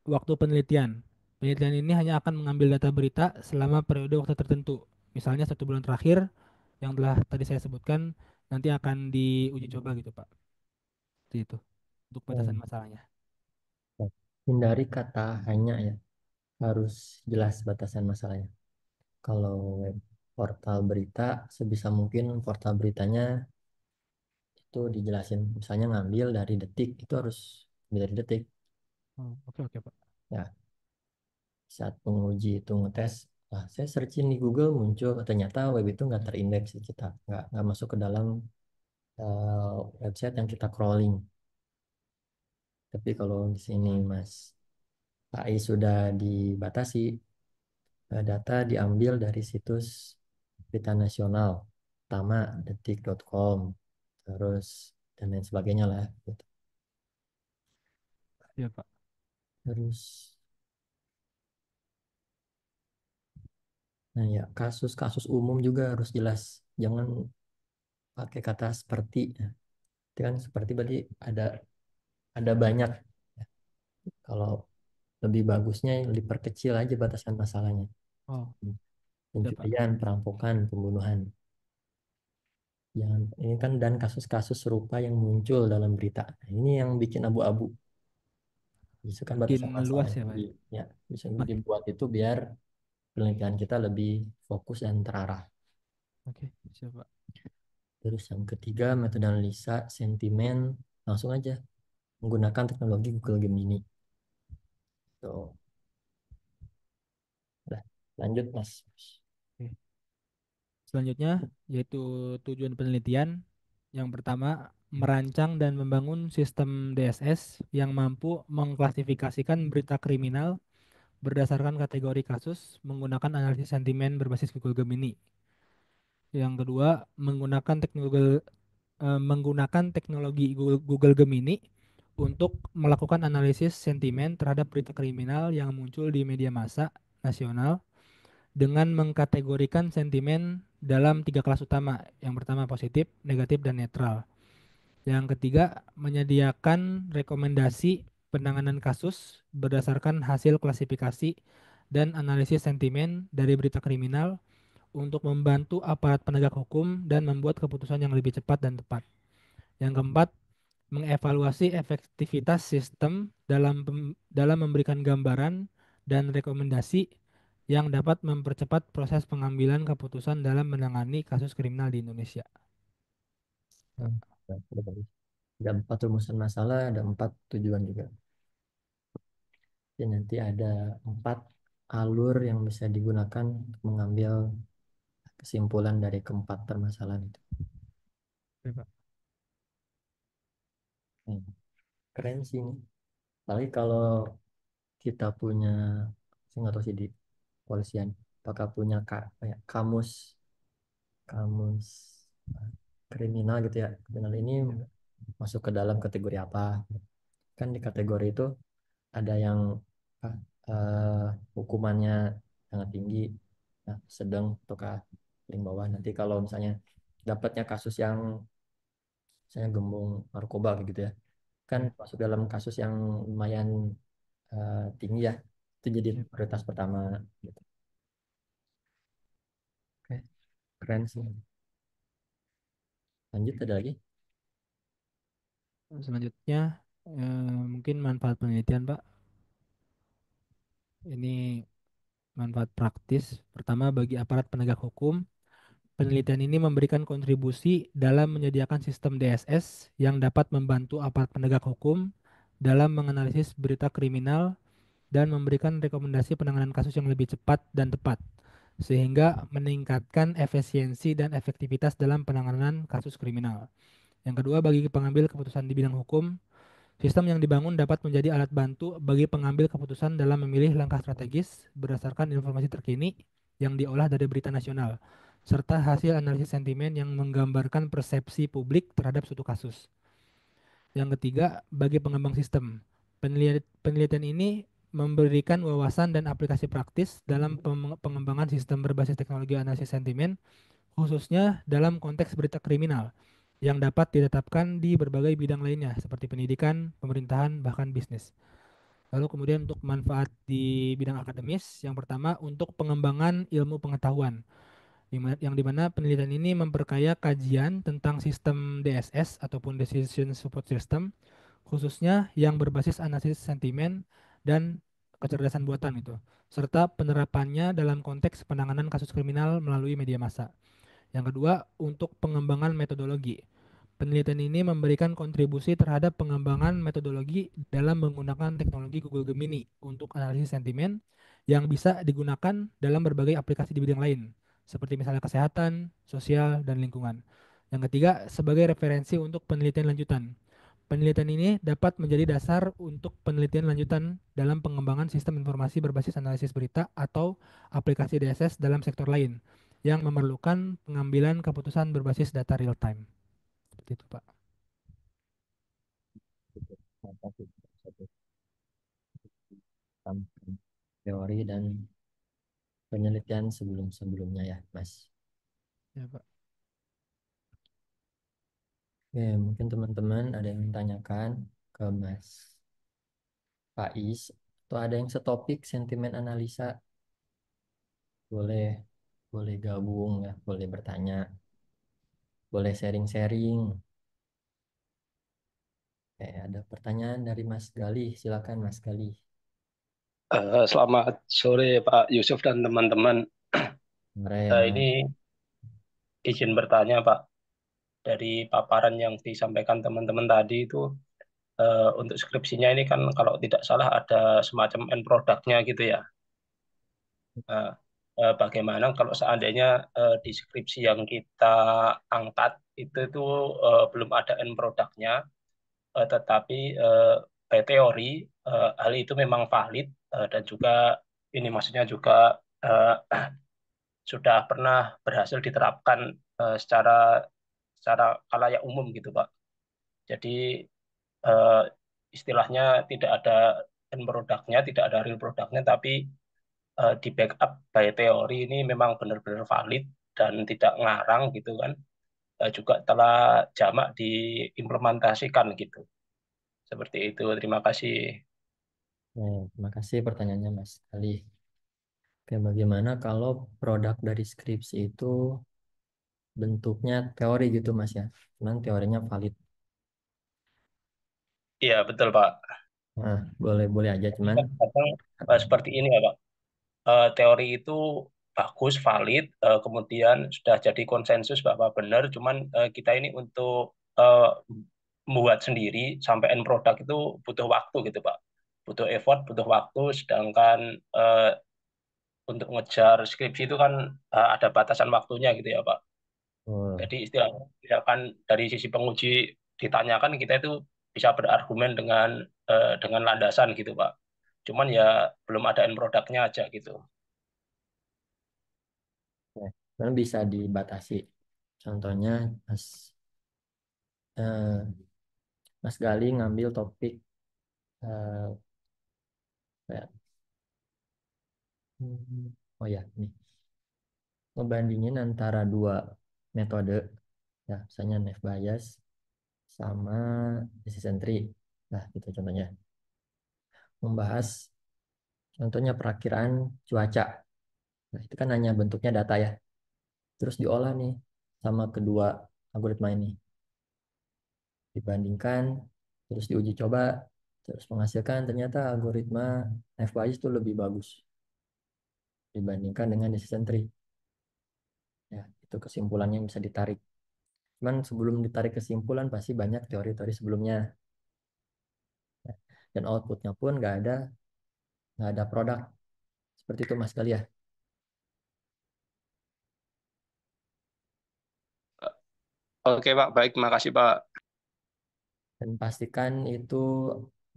[SPEAKER 6] waktu penelitian. Penelitian ini hanya akan mengambil data berita selama periode waktu tertentu. Misalnya 1 bulan terakhir yang telah tadi saya sebutkan nanti akan diuji coba gitu Pak. Seperti itu untuk batasan
[SPEAKER 1] Hmm.
[SPEAKER 6] masalahnya.
[SPEAKER 1] Hindari kata hanya ya, harus jelas batasan masalahnya. Kalau web portal berita, sebisa mungkin portal beritanya itu dijelasin. Misalnya ngambil dari Detik, itu harus dari Detik.
[SPEAKER 6] Oke oke Pak.
[SPEAKER 1] Ya, saat penguji itu ngetes, saya searching di Google muncul, ternyata web itu nggak terindeks di kita, nggak masuk ke dalam website yang kita crawling. Tapi kalau di sini Mas AI sudah dibatasi, data diambil dari situs berita nasional, pertama detik.com, terus dan lain sebagainya lah. Gitu.
[SPEAKER 6] Iya Pak.
[SPEAKER 1] Terus, nah ya kasus-kasus umum juga harus jelas, jangan pakai kata seperti. Ya. Itu kan seperti berarti ada banyak. Kalau lebih bagusnya diperkecil aja batasan masalahnya.
[SPEAKER 6] Oh, iya Pak.
[SPEAKER 1] Pencurian, perampokan, pembunuhan. Jangan ini kan dan kasus-kasus serupa yang muncul dalam berita. Nah, ini yang bikin abu-abu. Bisa kan
[SPEAKER 6] Bikin
[SPEAKER 1] batasan
[SPEAKER 6] luas
[SPEAKER 1] masalahnya
[SPEAKER 6] ya Pak.
[SPEAKER 1] ya bisa
[SPEAKER 6] Mas,
[SPEAKER 1] dibuat itu biar penelitian kita lebih fokus dan terarah.
[SPEAKER 6] oke, siap Pak.
[SPEAKER 1] Terus yang ketiga, metode analisa sentimen langsung aja menggunakan teknologi Google Gemini. Tuh, udah lanjut Mas.
[SPEAKER 6] Oke. Selanjutnya yaitu tujuan penelitian. Yang pertama, merancang dan membangun sistem DSS yang mampu mengklasifikasikan berita kriminal berdasarkan kategori kasus menggunakan analisis sentimen berbasis Google Gemini. Yang kedua, menggunakan teknologi Google Gemini untuk melakukan analisis sentimen terhadap berita kriminal yang muncul di media massa nasional dengan mengkategorikan sentimen dalam 3 kelas utama. Yang pertama positif, negatif, dan netral. Yang ketiga, menyediakan rekomendasi penanganan kasus berdasarkan hasil klasifikasi dan analisis sentimen dari berita kriminal untuk membantu aparat penegak hukum dan membuat keputusan yang lebih cepat dan tepat. Yang keempat, mengevaluasi efektivitas sistem dalam memberikan gambaran dan rekomendasi yang dapat mempercepat proses pengambilan keputusan dalam menangani kasus kriminal di Indonesia.
[SPEAKER 1] Hmm, udah bagus. Ada 4 rumusan masalah, ada 4 tujuan juga. Jadi nanti ada 4 alur yang bisa digunakan untuk mengambil kesimpulan dari keempat permasalahan itu.
[SPEAKER 6] Oke, Pak.
[SPEAKER 1] Keren sih ini. Apalagi kalau kita punya, saya nggak tahu sih di polisian, apakah punya kamus kamus eh, kriminal gitu ya. Kriminal ini masuk ke dalam kategori apa? Kan di kategori itu ada yang apa, eh, hukumannya sangat tinggi, nah, sedang, ataukah paling bawah. Nanti kalau misalnya dapatnya kasus yang saya gembong narkoba kayak gitu ya, kan
[SPEAKER 6] Ya,
[SPEAKER 1] masuk dalam kasus yang lumayan tinggi ya, itu jadi
[SPEAKER 6] ya.
[SPEAKER 1] prioritas pertama gitu. keren sih. Lanjut, ada lagi?
[SPEAKER 6] Selanjutnya mungkin manfaat penelitian, Pak. Ini manfaat praktis. Pertama, bagi aparat penegak hukum, penelitian ini memberikan kontribusi dalam menyediakan sistem DSS yang dapat membantu aparat penegak hukum dalam menganalisis berita kriminal dan memberikan rekomendasi penanganan kasus yang lebih cepat dan tepat, sehingga meningkatkan efisiensi dan efektivitas dalam penanganan kasus kriminal. Yang kedua, bagi pengambil keputusan di bidang hukum, sistem yang dibangun dapat menjadi alat bantu bagi pengambil keputusan dalam memilih langkah strategis berdasarkan informasi terkini yang diolah dari berita nasional, serta hasil analisis sentimen yang menggambarkan persepsi publik terhadap suatu kasus. Yang ketiga, bagi pengembang sistem, penelitian ini memberikan wawasan dan aplikasi praktis dalam pengembangan sistem berbasis teknologi analisis sentimen, khususnya dalam konteks berita kriminal yang dapat ditetapkan di berbagai bidang lainnya seperti pendidikan, pemerintahan, bahkan bisnis. Lalu kemudian untuk manfaat di bidang akademis, yang pertama untuk pengembangan ilmu pengetahuan, yang dimana penelitian ini memperkaya kajian tentang sistem DSS ataupun Decision Support System, khususnya yang berbasis analisis sentimen dan kecerdasan buatan itu, serta penerapannya dalam konteks penanganan kasus kriminal melalui media massa. Yang kedua, untuk pengembangan metodologi. Penelitian ini memberikan kontribusi terhadap pengembangan metodologi dalam menggunakan teknologi Google Gemini untuk analisis sentimen yang bisa digunakan dalam berbagai aplikasi di bidang lain, seperti misalnya kesehatan, sosial, dan lingkungan. Yang ketiga, sebagai referensi untuk penelitian lanjutan. Penelitian ini dapat menjadi dasar untuk penelitian lanjutan dalam pengembangan sistem informasi berbasis analisis berita atau aplikasi DSS dalam sektor lain yang memerlukan pengambilan keputusan berbasis data real time. Seperti itu, Pak.
[SPEAKER 1] Mantap, satu teori dan penelitian sebelum-sebelumnya ya, Mas.
[SPEAKER 6] Ya, Pak.
[SPEAKER 1] Oke, mungkin teman-teman ada yang tanyakan ke Mas Faiz, atau ada yang setopik sentimen analisa, boleh boleh gabung ya, boleh bertanya, boleh sharing-sharing. Oke, ada pertanyaan dari Mas Galih, silakan Mas Galih.
[SPEAKER 7] Selamat sore Pak Yusuf dan teman-teman.
[SPEAKER 1] Keren.
[SPEAKER 7] Ini izin bertanya Pak, dari paparan yang disampaikan teman-teman tadi itu untuk skripsinya ini kan kalau tidak salah ada semacam end produknya gitu ya. Nah, bagaimana kalau seandainya di skripsi yang kita angkat itu belum ada end produknya, tetapi by teori hal itu memang valid dan juga ini maksudnya juga eh, sudah pernah berhasil diterapkan secara secara khalayak umum gitu Pak. Jadi eh, istilahnya tidak ada end produknya, tidak ada real produknya, tapi di backup by teori ini memang benar-benar valid dan tidak ngarang gitu kan. Juga telah jamak diimplementasikan gitu. Seperti itu. Terima kasih.
[SPEAKER 1] Terima kasih pertanyaannya Mas Galih. Oke, bagaimana kalau produk dari skripsi itu bentuknya teori gitu Mas ya, cuman teorinya valid?
[SPEAKER 7] Iya betul Pak.
[SPEAKER 1] Nah, boleh boleh aja, cuman
[SPEAKER 7] Kadang seperti ini ya Pak. Teori itu bagus, valid, kemudian sudah jadi konsensus bahwa benar, cuman kita ini untuk membuat sendiri sampai end product itu butuh waktu gitu Pak. Butuh effort, butuh waktu, sedangkan untuk ngejar skripsi itu kan ada batasan waktunya gitu ya Pak.
[SPEAKER 1] oh,
[SPEAKER 7] Jadi istilahnya misalkan dari sisi penguji ditanyakan kita itu bisa berargumen dengan landasan gitu Pak. Cuman ya belum ada end produknya aja gitu.
[SPEAKER 1] ya, cuman bisa dibatasi. Contohnya eh, Mas Gali ngambil topik eh, kayak, oh ya, nih ngebandingin antara dua metode, ya misalnya Naive Bayes sama decision tree. Nah, itu contohnya. Membahas contohnya perakiraan cuaca. Nah, itu kan hanya bentuknya data ya. terus diolah nih sama kedua algoritma ini, dibandingkan, terus diuji coba, terus menghasilkan ternyata algoritma FYI itu lebih bagus dibandingkan dengan decision tree. Ya, itu kesimpulannya yang bisa ditarik. Cuman sebelum ditarik kesimpulan pasti banyak teori-teori sebelumnya. Ya, dan outputnya pun nggak ada produk. Seperti itu Mas Galia.
[SPEAKER 7] Oke Pak, baik, makasih Pak.
[SPEAKER 1] Dan pastikan itu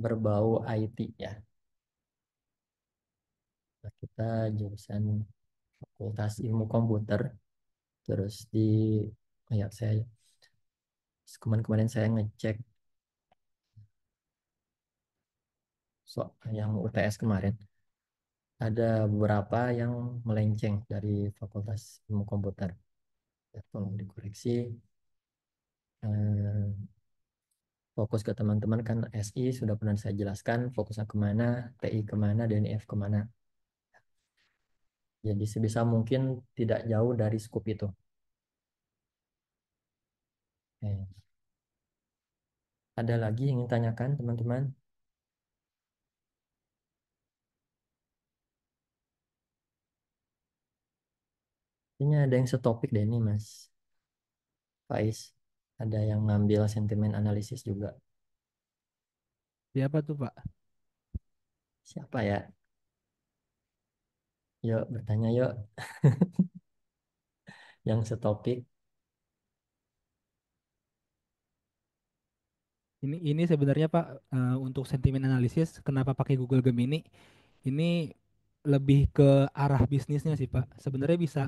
[SPEAKER 1] berbau IT ya. Nah, kita jurusan Fakultas Ilmu Komputer. Terus ya saya kemarin-kemarin saya ngecek yang UTS kemarin. Ada beberapa yang melenceng dari Fakultas Ilmu Komputer. Ya, tolong dikoreksi. Eh, Fokus ke teman-teman kan SI sudah pernah saya jelaskan fokusnya kemana, TI kemana, dan IF kemana. Jadi sebisa mungkin tidak jauh dari skup itu. Oke. Ada lagi yang ingin tanyakan teman-teman? Ini ada yang setopik deh ini Mas Faiz. Ada yang ngambil sentimen analisis juga.
[SPEAKER 6] Siapa tuh Pak?
[SPEAKER 1] Siapa ya? Yuk bertanya yuk. Yang setopik.
[SPEAKER 6] Ini sebenarnya Pak, untuk sentimen analisis kenapa pakai Google Gemini? Ini lebih ke arah bisnisnya sih Pak. Sebenarnya bisa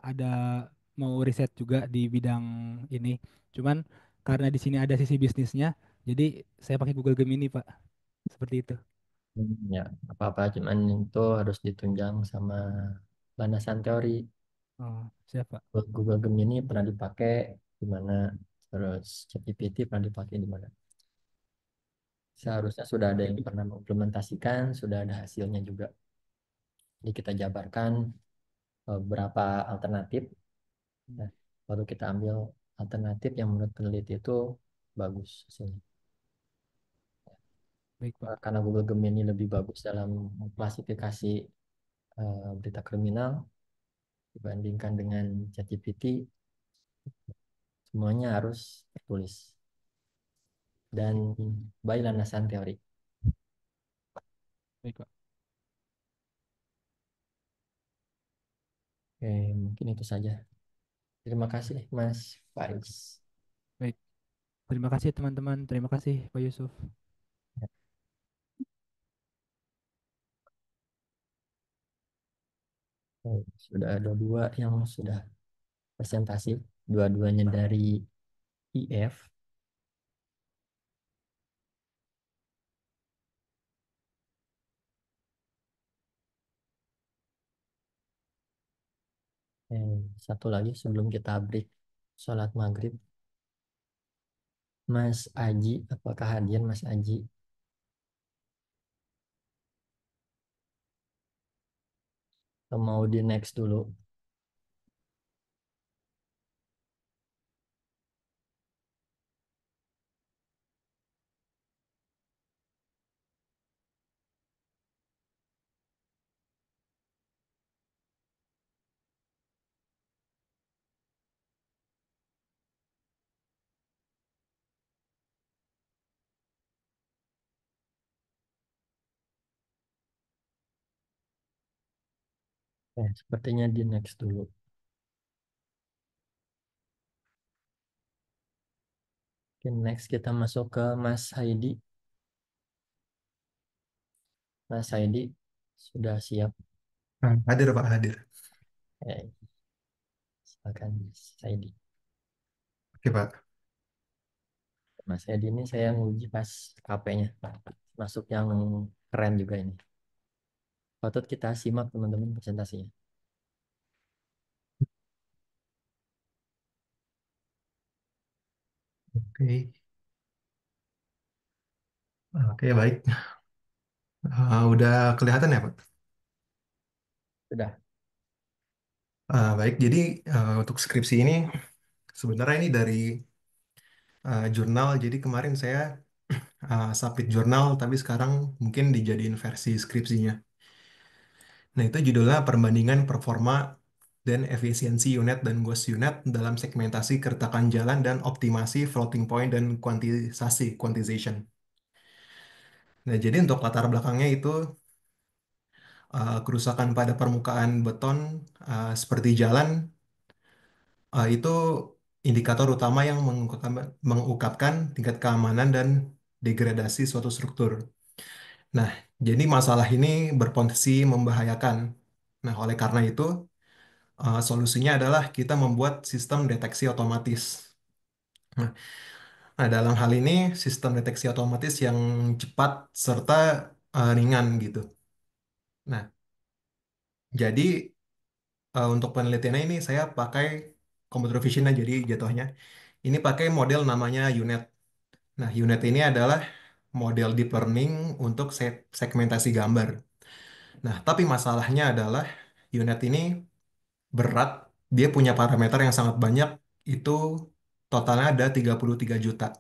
[SPEAKER 6] ada mau riset juga di bidang ini. Cuman karena di sini ada sisi bisnisnya, jadi saya pakai Google Gemini Pak. Seperti itu.
[SPEAKER 1] Ya, apa-apa. Cuman itu harus ditunjang sama landasan teori.
[SPEAKER 6] Oh, siapa?
[SPEAKER 1] Google Gemini pernah dipakai di mana, terus ChatGPT pernah dipakai di mana. Seharusnya sudah ada yang pernah mengimplementasikan, sudah ada hasilnya juga. Jadi kita jabarkan berapa alternatif. Nah, baru kita ambil alternatif yang menurut peneliti itu bagus hasilnya.
[SPEAKER 6] Baik Pak.
[SPEAKER 1] Karena Google Gemini lebih bagus dalam klasifikasi berita kriminal dibandingkan dengan ChatGPT, semuanya harus tertulis dan by landasan teori.
[SPEAKER 6] Baik Pak.
[SPEAKER 1] Oke, mungkin itu saja. Terima kasih Mas Faiz.
[SPEAKER 6] Baik. Terima kasih teman-teman. Terima kasih Pak Yusuf.
[SPEAKER 1] Sudah ada dua yang sudah presentasi, dua-duanya dari IF. Satu lagi sebelum kita break sholat maghrib, Mas Aji, apakah hadir Mas Aji? Atau mau di next dulu? Sepertinya di next dulu. Oke, next kita masuk ke Mas Haidi. Mas Haidi sudah siap?
[SPEAKER 3] Hadir Pak, hadir.
[SPEAKER 1] Eh, Silakan Mas Haidi.
[SPEAKER 3] Oke Pak.
[SPEAKER 1] Mas Haidi ini saya nguji pas KP-nya. Masuk yang keren juga ini. Patut kita simak teman-teman presentasinya.
[SPEAKER 3] Oke. Oke, baik. Udah kelihatan ya Pak?
[SPEAKER 1] Sudah.
[SPEAKER 3] Baik, jadi untuk skripsi ini sebenarnya ini dari jurnal. Jadi kemarin saya submit jurnal, tapi sekarang mungkin dijadiin versi skripsinya. Nah, itu judulnya Perbandingan Performa dan Efisiensi Unit dan Ghost Unit dalam Segmentasi Keretakan Jalan dan Optimasi Floating Point dan Quantization. Nah, jadi untuk latar belakangnya itu kerusakan pada permukaan beton seperti jalan itu indikator utama yang mengungkapkan tingkat keamanan dan degradasi suatu struktur. Nah, jadi masalah ini berpotensi membahayakan. Nah, oleh karena itu, solusinya adalah kita membuat sistem deteksi otomatis. Nah, dalam hal ini, sistem deteksi otomatis yang cepat serta ringan gitu. Nah, jadi untuk penelitiannya ini saya pakai computer vision aja, jadi jatuhnya. Ini pakai model namanya UNet. Nah, UNet ini adalah model deep learning untuk segmentasi gambar. Nah, tapi masalahnya adalah UNet ini berat, dia punya parameter yang sangat banyak, itu totalnya ada 33 juta.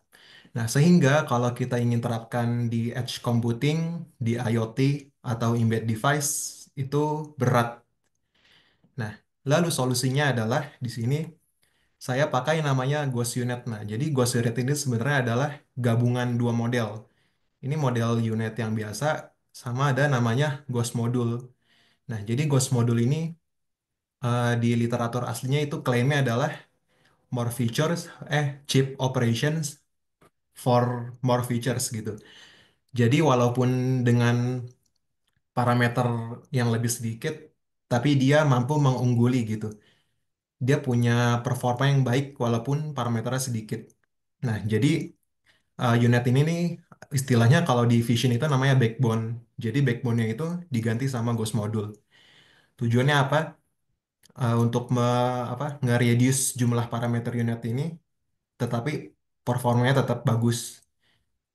[SPEAKER 3] Nah, sehingga kalau kita ingin terapkan di edge computing, di IoT, atau embed device, itu berat. Nah, lalu solusinya adalah di sini saya pakai namanya Ghost Unit. Nah, jadi Ghost Unit ini sebenarnya adalah gabungan dua model. Ini model unit yang biasa sama ada namanya Ghost Module. Nah, jadi Ghost Module ini di literatur aslinya itu klaimnya adalah more features, cheap operations for more features gitu. Jadi walaupun dengan parameter yang lebih sedikit, tapi dia mampu mengungguli gitu. Dia punya performa yang baik walaupun parameternya sedikit. Nah, jadi unit ini nih istilahnya kalau di Vision itu namanya backbone. Jadi backbone-nya itu diganti sama Ghost Module. Tujuannya apa? Untuk nge-reduce jumlah parameter unit ini, tetapi performanya tetap bagus.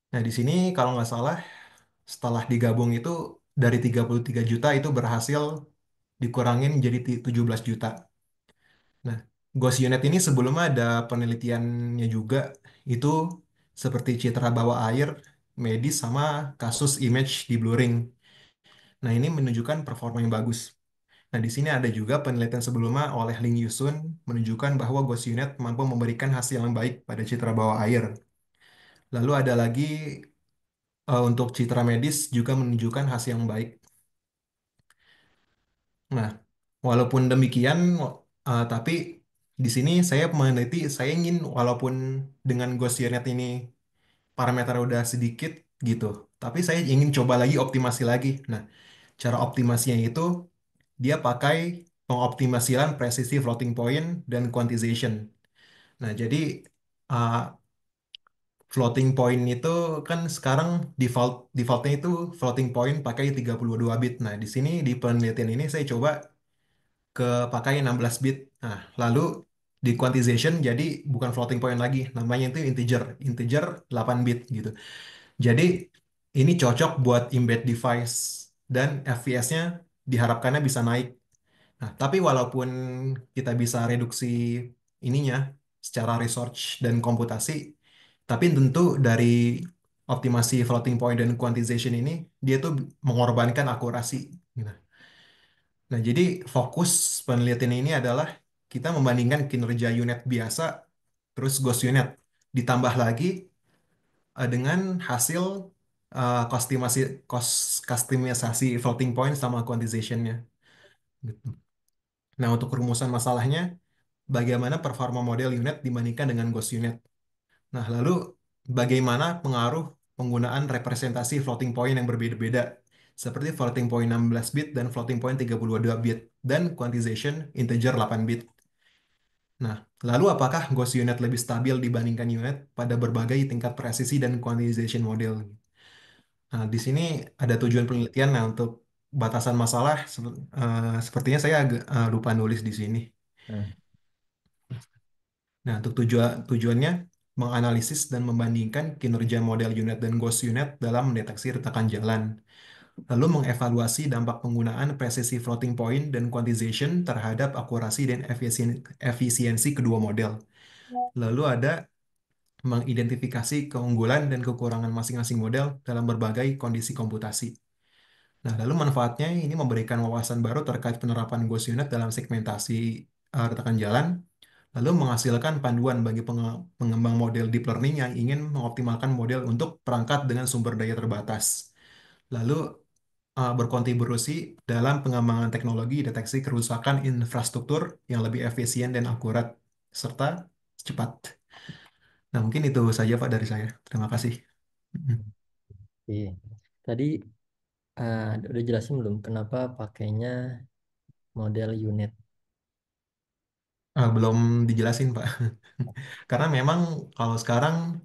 [SPEAKER 3] Nah, di sini kalau nggak salah, setelah digabung itu dari 33 juta itu berhasil dikurangin jadi 17 juta. Nah, Ghost Unit ini sebelumnya ada penelitiannya juga, itu seperti citra bawah air, medis, sama kasus image di blurring. Nah, ini menunjukkan performa yang bagus. Nah, di sini ada juga penelitian sebelumnya oleh Ling Yusun menunjukkan bahwa Ghost Unit mampu memberikan hasil yang baik pada citra bawah air. Lalu ada lagi untuk citra medis juga menunjukkan hasil yang baik. Nah, walaupun demikian, tapi di sini saya meneliti, saya ingin walaupun dengan Ghost Unit ini parameter udah sedikit gitu, tapi saya ingin coba lagi optimasi lagi. Nah, cara optimasinya itu dia pakai pengoptimasian presisi floating point dan quantization. Nah, jadi uh, floating point itu kan sekarang defaultnya itu floating point pakai 32 bit. Nah, di sini di penelitian ini saya coba ke pakai 16 bit. Nah, lalu di quantization jadi bukan floating point lagi, namanya itu integer 8 bit gitu. Jadi ini cocok buat embed device dan FPS-nya diharapkannya bisa naik. Nah, tapi walaupun kita bisa reduksi ininya secara research dan komputasi, tapi tentu dari optimasi floating point dan quantization ini dia tuh mengorbankan akurasi. Gitu. Nah, jadi fokus penelitian ini adalah kita membandingkan kinerja unit biasa terus ghost unit ditambah lagi dengan hasil kostimasi customisasi floating point sama quantization-nya. Gitu. Nah, untuk rumusan masalahnya, bagaimana performa model unit dibandingkan dengan ghost unit. Nah, lalu bagaimana pengaruh penggunaan representasi floating point yang berbeda-beda, seperti floating point 16 bit dan floating point 32 bit, dan quantization integer 8 bit. Nah, lalu apakah ghost unit lebih stabil dibandingkan unit pada berbagai tingkat presisi dan quantization model? Nah, di sini ada tujuan penelitian. Nah, untuk batasan masalah, sepertinya saya agak lupa nulis di sini.
[SPEAKER 1] Nah,
[SPEAKER 3] Nah, untuk tujuannya menganalisis dan membandingkan kinerja model unit dan ghost unit dalam mendeteksi retakan jalan. lalu mengevaluasi dampak penggunaan presisi floating point dan quantization terhadap akurasi dan efisiensi kedua model. Lalu ada mengidentifikasi keunggulan dan kekurangan masing-masing model dalam berbagai kondisi komputasi. Nah, lalu manfaatnya ini memberikan wawasan baru terkait penerapan Gauss unit dalam segmentasi retakan jalan, lalu menghasilkan panduan bagi pengembang model deep learning yang ingin mengoptimalkan model untuk perangkat dengan sumber daya terbatas. Lalu berkontribusi dalam pengembangan teknologi deteksi kerusakan infrastruktur yang lebih efisien dan akurat, serta cepat. Nah, mungkin itu saja Pak dari saya. Terima kasih.
[SPEAKER 1] Iya. Tadi udah jelasin belum kenapa pakainya model unit?
[SPEAKER 3] Belum dijelasin Pak. Karena memang kalau sekarang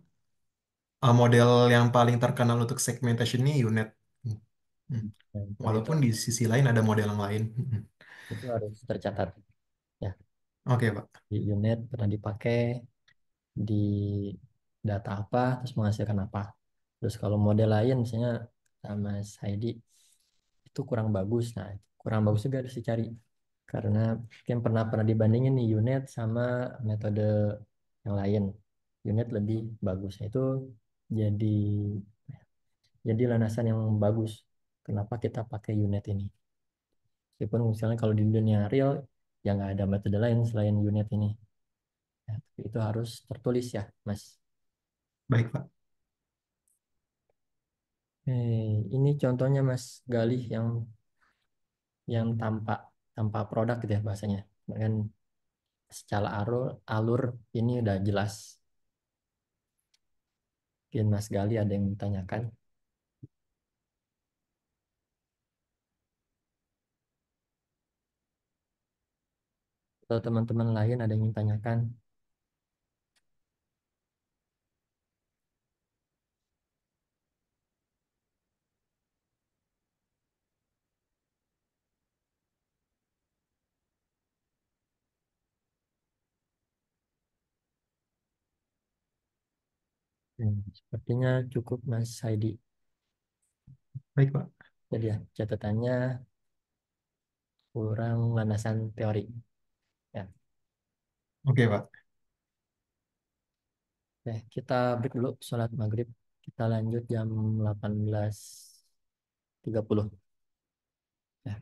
[SPEAKER 3] model yang paling terkenal untuk segmentation ini unit. Hmm.
[SPEAKER 1] Nah, tadi itu
[SPEAKER 3] Walaupun di sisi lain ada model yang lain.
[SPEAKER 1] itu harus tercatat ya.
[SPEAKER 3] Oke Pak.
[SPEAKER 1] Di unit pernah dipakai di data apa, terus menghasilkan apa. Terus kalau model lain misalnya sama Heidi itu kurang bagus. Nah, kurang bagus juga harus dicari. Karena mungkin pernah dibandingin nih unit sama metode yang lain. Unit lebih bagus. Nah, itu jadi jadi landasan yang bagus. Kenapa kita pakai unit ini? Meskipun misalnya kalau di dunia real ya nggak ada metode lain selain unit ini. Ya, tapi itu harus tertulis ya, Mas.
[SPEAKER 3] Baik Pak.
[SPEAKER 1] Ini contohnya Mas Galih yang tanpa tanpa produk gitu ya bahasanya. Dan secara alur ini udah jelas. Mungkin Mas Gali ada yang ditanyakan. Atau teman-teman lain ada yang ditanyakan. Sepertinya cukup Mas Heidi.
[SPEAKER 3] Baik Pak.
[SPEAKER 1] Jadi ya catatannya kurang landasan teori. Ya.
[SPEAKER 3] Oke Pak.
[SPEAKER 1] Oke, kita break dulu sholat maghrib. Kita lanjut jam 18.30. Ya.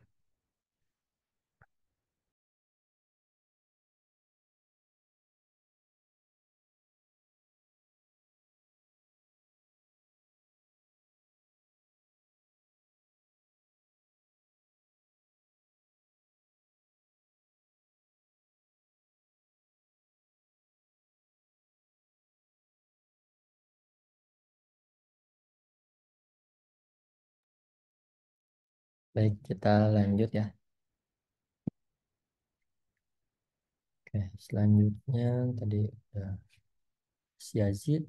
[SPEAKER 1] Baik, kita lanjut ya. Oke, selanjutnya tadi udah Yazid,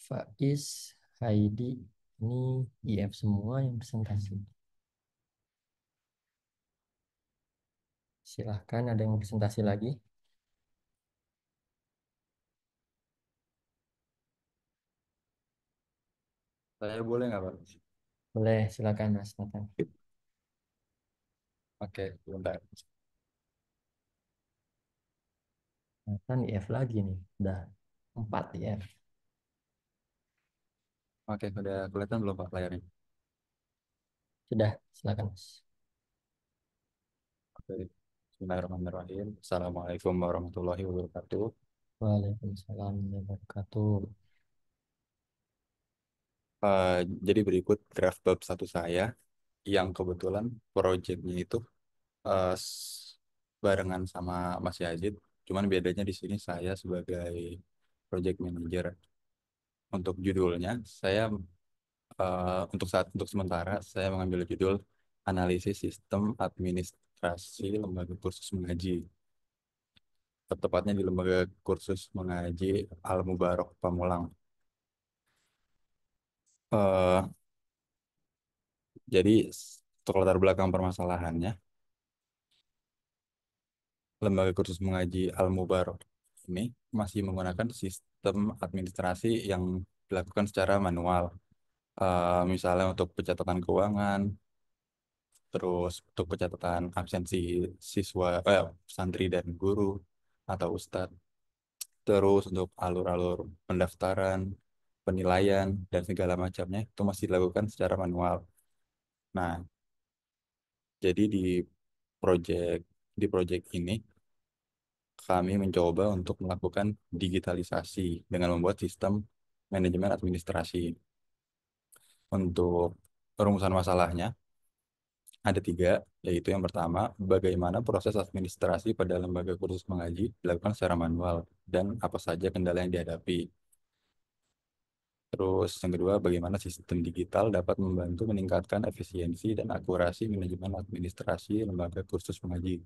[SPEAKER 1] Faiz, Heidi, ini IF semua yang presentasi. Silahkan ada yang presentasi lagi.
[SPEAKER 8] Saya boleh nggak Pak?
[SPEAKER 1] Boleh, silakan Mas Nathan.
[SPEAKER 8] Oke, bentar.
[SPEAKER 1] Nathan IF lagi nih, udah 4 IF.
[SPEAKER 8] Oke, udah kelihatan belum Pak layarnya?
[SPEAKER 1] Sudah, silakan Mas.
[SPEAKER 8] Oke. Bismillahirrahmanirrahim. Assalamualaikum warahmatullahi wabarakatuh.
[SPEAKER 1] Waalaikumsalam warahmatullahi wabarakatuh.
[SPEAKER 8] Eh, jadi berikut draft bab satu saya yang kebetulan proyeknya itu barengan sama Mas Yazid. Cuman bedanya di sini saya sebagai project manager. Untuk judulnya, saya untuk sementara saya mengambil judul analisis sistem administrasi lembaga kursus mengaji. Tepatnya di lembaga kursus mengaji Al Mubarok Pamulang. Eh, jadi untuk latar belakang permasalahannya, lembaga kursus mengaji Al Mubarok ini masih menggunakan sistem administrasi yang dilakukan secara manual. Misalnya untuk pencatatan keuangan, terus untuk pencatatan absensi siswa, santri dan guru atau ustadz, terus untuk alur-alur pendaftaran, penilaian dan segala macamnya itu masih dilakukan secara manual. Nah, jadi project di project ini kami mencoba untuk melakukan digitalisasi dengan membuat sistem manajemen administrasi. Untuk rumusan masalahnya ada tiga, yaitu yang pertama, bagaimana proses administrasi pada lembaga kursus mengaji dilakukan secara manual dan apa saja kendala yang dihadapi. Terus yang kedua, bagaimana sistem digital dapat membantu meningkatkan efisiensi dan akurasi manajemen administrasi lembaga kursus mengaji.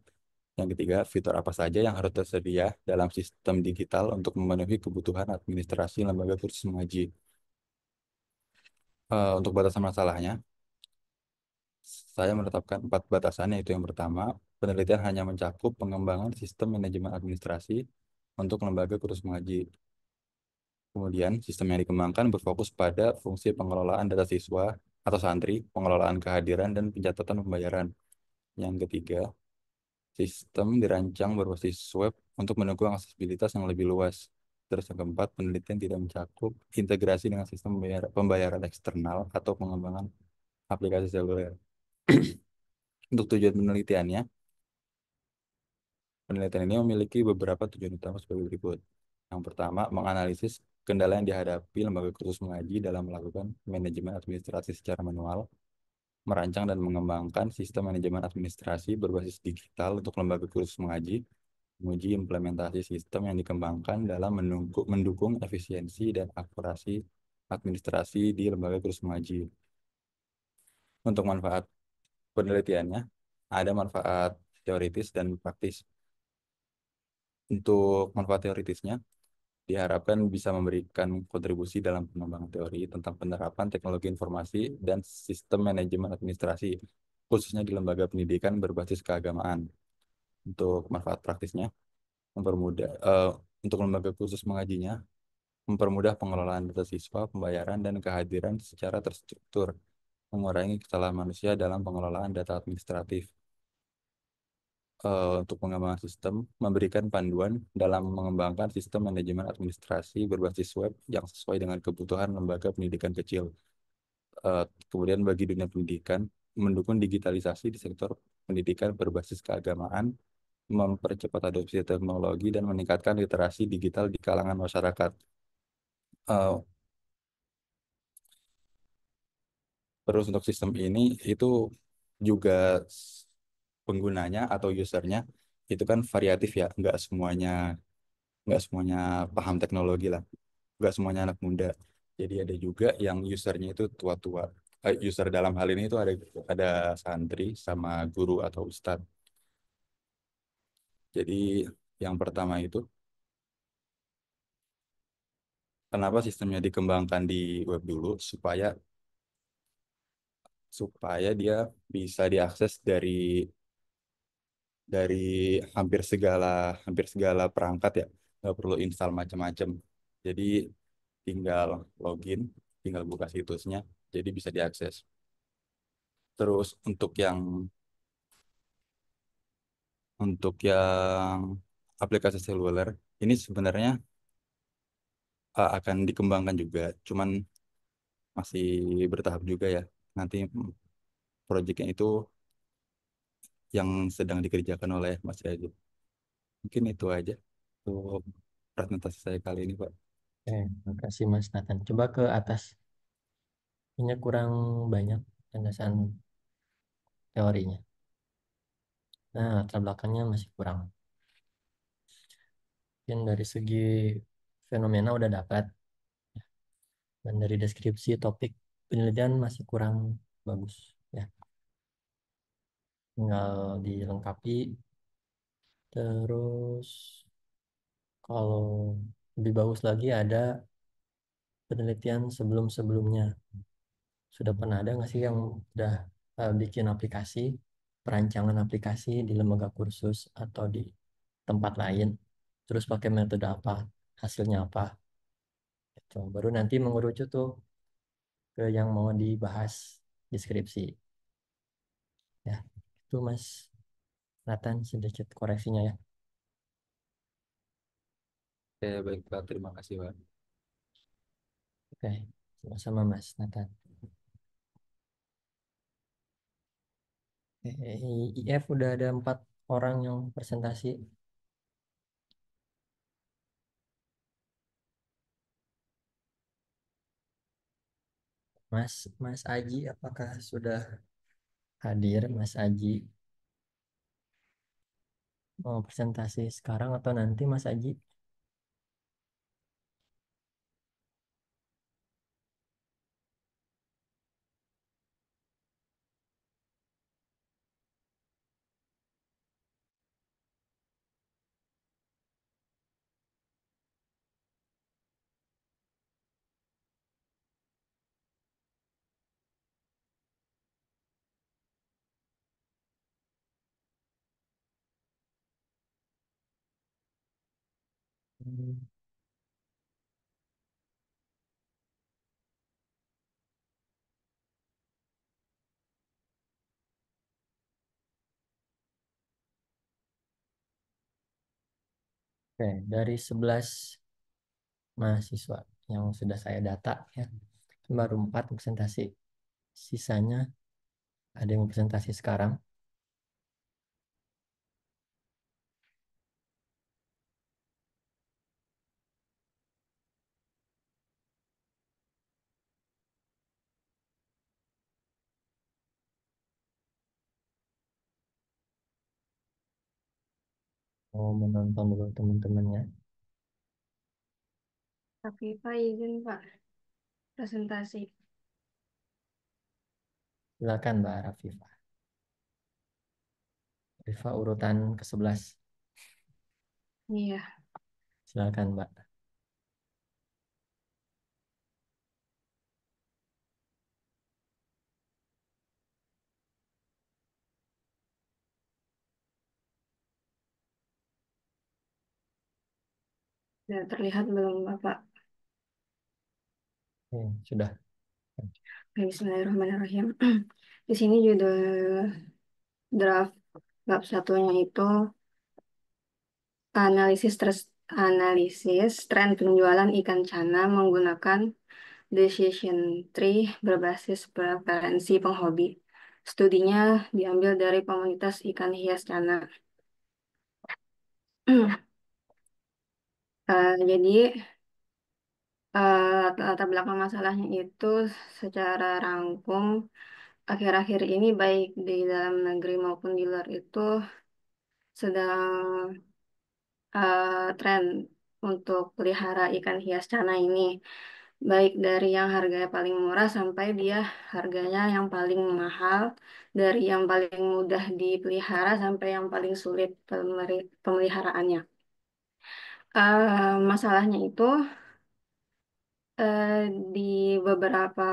[SPEAKER 8] Yang ketiga, fitur apa saja yang harus tersedia dalam sistem digital untuk memenuhi kebutuhan administrasi lembaga kursus mengaji. Untuk batasan masalahnya, saya menetapkan 4 batasan, yaitu yang pertama, penelitian hanya mencakup pengembangan sistem manajemen administrasi untuk lembaga kursus mengaji. Kemudian, sistem yang dikembangkan berfokus pada fungsi pengelolaan data siswa atau santri, pengelolaan kehadiran, dan pencatatan pembayaran. Yang ketiga, sistem dirancang berbasis web untuk mendukung aksesibilitas yang lebih luas. Terus yang keempat, penelitian tidak mencakup integrasi dengan sistem pembayaran eksternal atau pengembangan aplikasi seluler. Untuk tujuan penelitiannya, penelitian ini memiliki beberapa tujuan utama sebagai berikut. Yang pertama, menganalisis kendala yang dihadapi lembaga kursus mengaji dalam melakukan manajemen administrasi secara manual, merancang dan mengembangkan sistem manajemen administrasi berbasis digital untuk lembaga kursus mengaji, menguji implementasi sistem yang dikembangkan dalam mendukung efisiensi dan akurasi administrasi di lembaga kursus mengaji. Untuk manfaat penelitiannya, ada manfaat teoritis dan praktis. Untuk manfaat teoritisnya, diharapkan bisa memberikan kontribusi dalam pengembangan teori tentang penerapan teknologi informasi dan sistem manajemen administrasi, khususnya di lembaga pendidikan berbasis keagamaan. Untuk manfaat praktisnya, mempermudah untuk lembaga khusus mengajinya, mempermudah pengelolaan data siswa, pembayaran, dan kehadiran secara terstruktur, mengurangi kesalahan manusia dalam pengelolaan data administratif. Untuk pengembangan sistem, memberikan panduan dalam mengembangkan sistem manajemen administrasi berbasis web yang sesuai dengan kebutuhan lembaga pendidikan kecil. Kemudian bagi dunia pendidikan, mendukung digitalisasi di sektor pendidikan berbasis keagamaan, mempercepat adopsi teknologi, dan meningkatkan literasi digital di kalangan masyarakat. Eh, Terus untuk sistem ini itu juga penggunanya atau usernya itu kan variatif ya, nggak semuanya paham teknologi lah, nggak semuanya anak muda. Jadi ada juga yang usernya itu tua-tua. User dalam hal ini itu ada santri sama guru atau ustadz. Jadi yang pertama itu kenapa sistemnya dikembangkan di web dulu supaya supaya dia bisa diakses dari hampir segala perangkat ya, nggak perlu install macam-macam. Jadi tinggal login, tinggal buka situsnya, jadi bisa diakses. Terus untuk yang aplikasi seluler ini sebenarnya akan dikembangkan juga, cuman masih bertahap juga ya. Nanti proyeknya itu yang sedang dikerjakan oleh Mas Yazid. Mungkin itu aja untuk presentasi saya kali ini, Pak.
[SPEAKER 1] Terima kasih Mas Nathan. Coba ke atas. Ini kurang banyak penjelasan teorinya. Nah, latar belakangnya masih kurang. Mungkin dari segi fenomena udah dapat. Dan dari deskripsi topik penelitian masih kurang bagus. Ya, tinggal dilengkapi. Terus kalau lebih bagus lagi ada penelitian sebelum-sebelumnya. Sudah pernah ada nggak sih yang udah bikin aplikasi, perancangan aplikasi di lembaga kursus atau di tempat lain, terus pakai metode apa, hasilnya apa, gitu. Baru nanti mengerucut tuh ke yang mau dibahas deskripsi. Ya, itu Mas Nathan sedikit koreksinya ya.
[SPEAKER 8] Oke, baik Pak. Terima kasih, Pak.
[SPEAKER 1] Oke, sama-sama Mas Nathan. IF udah ada 4 orang yang presentasi. Mas Aji, apakah sudah hadir Mas Aji? Mau presentasi sekarang atau nanti Mas Aji? Hmm, Oke, dari 11 mahasiswa yang sudah saya data ya, baru 4 presentasi. Sisanya ada yang presentasi sekarang. Mau menonton dulu teman-temannya.
[SPEAKER 9] Tapi Pak izin Pak presentasi.
[SPEAKER 1] Silakan Mbak Rafifah. Rifah urutan ke-11.
[SPEAKER 9] Iya,
[SPEAKER 1] Silakan Mbak.
[SPEAKER 9] sudah terlihat belum Bapak?
[SPEAKER 1] Sudah.
[SPEAKER 9] Bismillahirrahmanirrahim. Di sini judul draft bab satunya itu analisis tren penjualan ikan cana menggunakan decision tree berbasis preferensi penghobi. Studinya diambil dari komunitas ikan hias cana. Jadi latar belakang masalahnya itu secara rangkum akhir-akhir ini baik di dalam negeri maupun di luar itu sedang tren untuk pelihara ikan hias cana ini, baik dari yang harganya paling murah sampai dia harganya yang paling mahal, dari yang paling mudah dipelihara sampai yang paling sulit pemeliharaannya. Masalahnya itu eh, di beberapa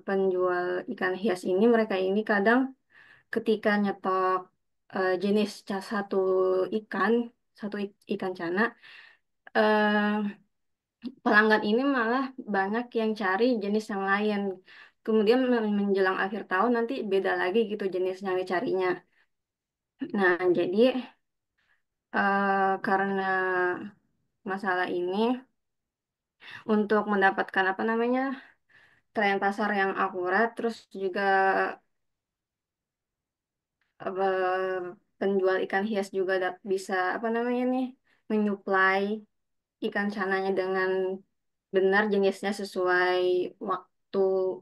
[SPEAKER 9] penjual ikan hias ini, mereka ini kadang ketika nyetok jenis satu ikan, ikan cana, eh, pelanggan ini malah banyak yang cari jenis yang lain. Kemudian menjelang akhir tahun nanti beda lagi gitu jenis yang dicarinya. Nah, jadi karena masalah ini, untuk mendapatkan apa namanya tren pasar yang akurat, terus juga penjual ikan hias juga bisa apa namanya nih menyuplai ikan cananya dengan benar jenisnya sesuai waktu,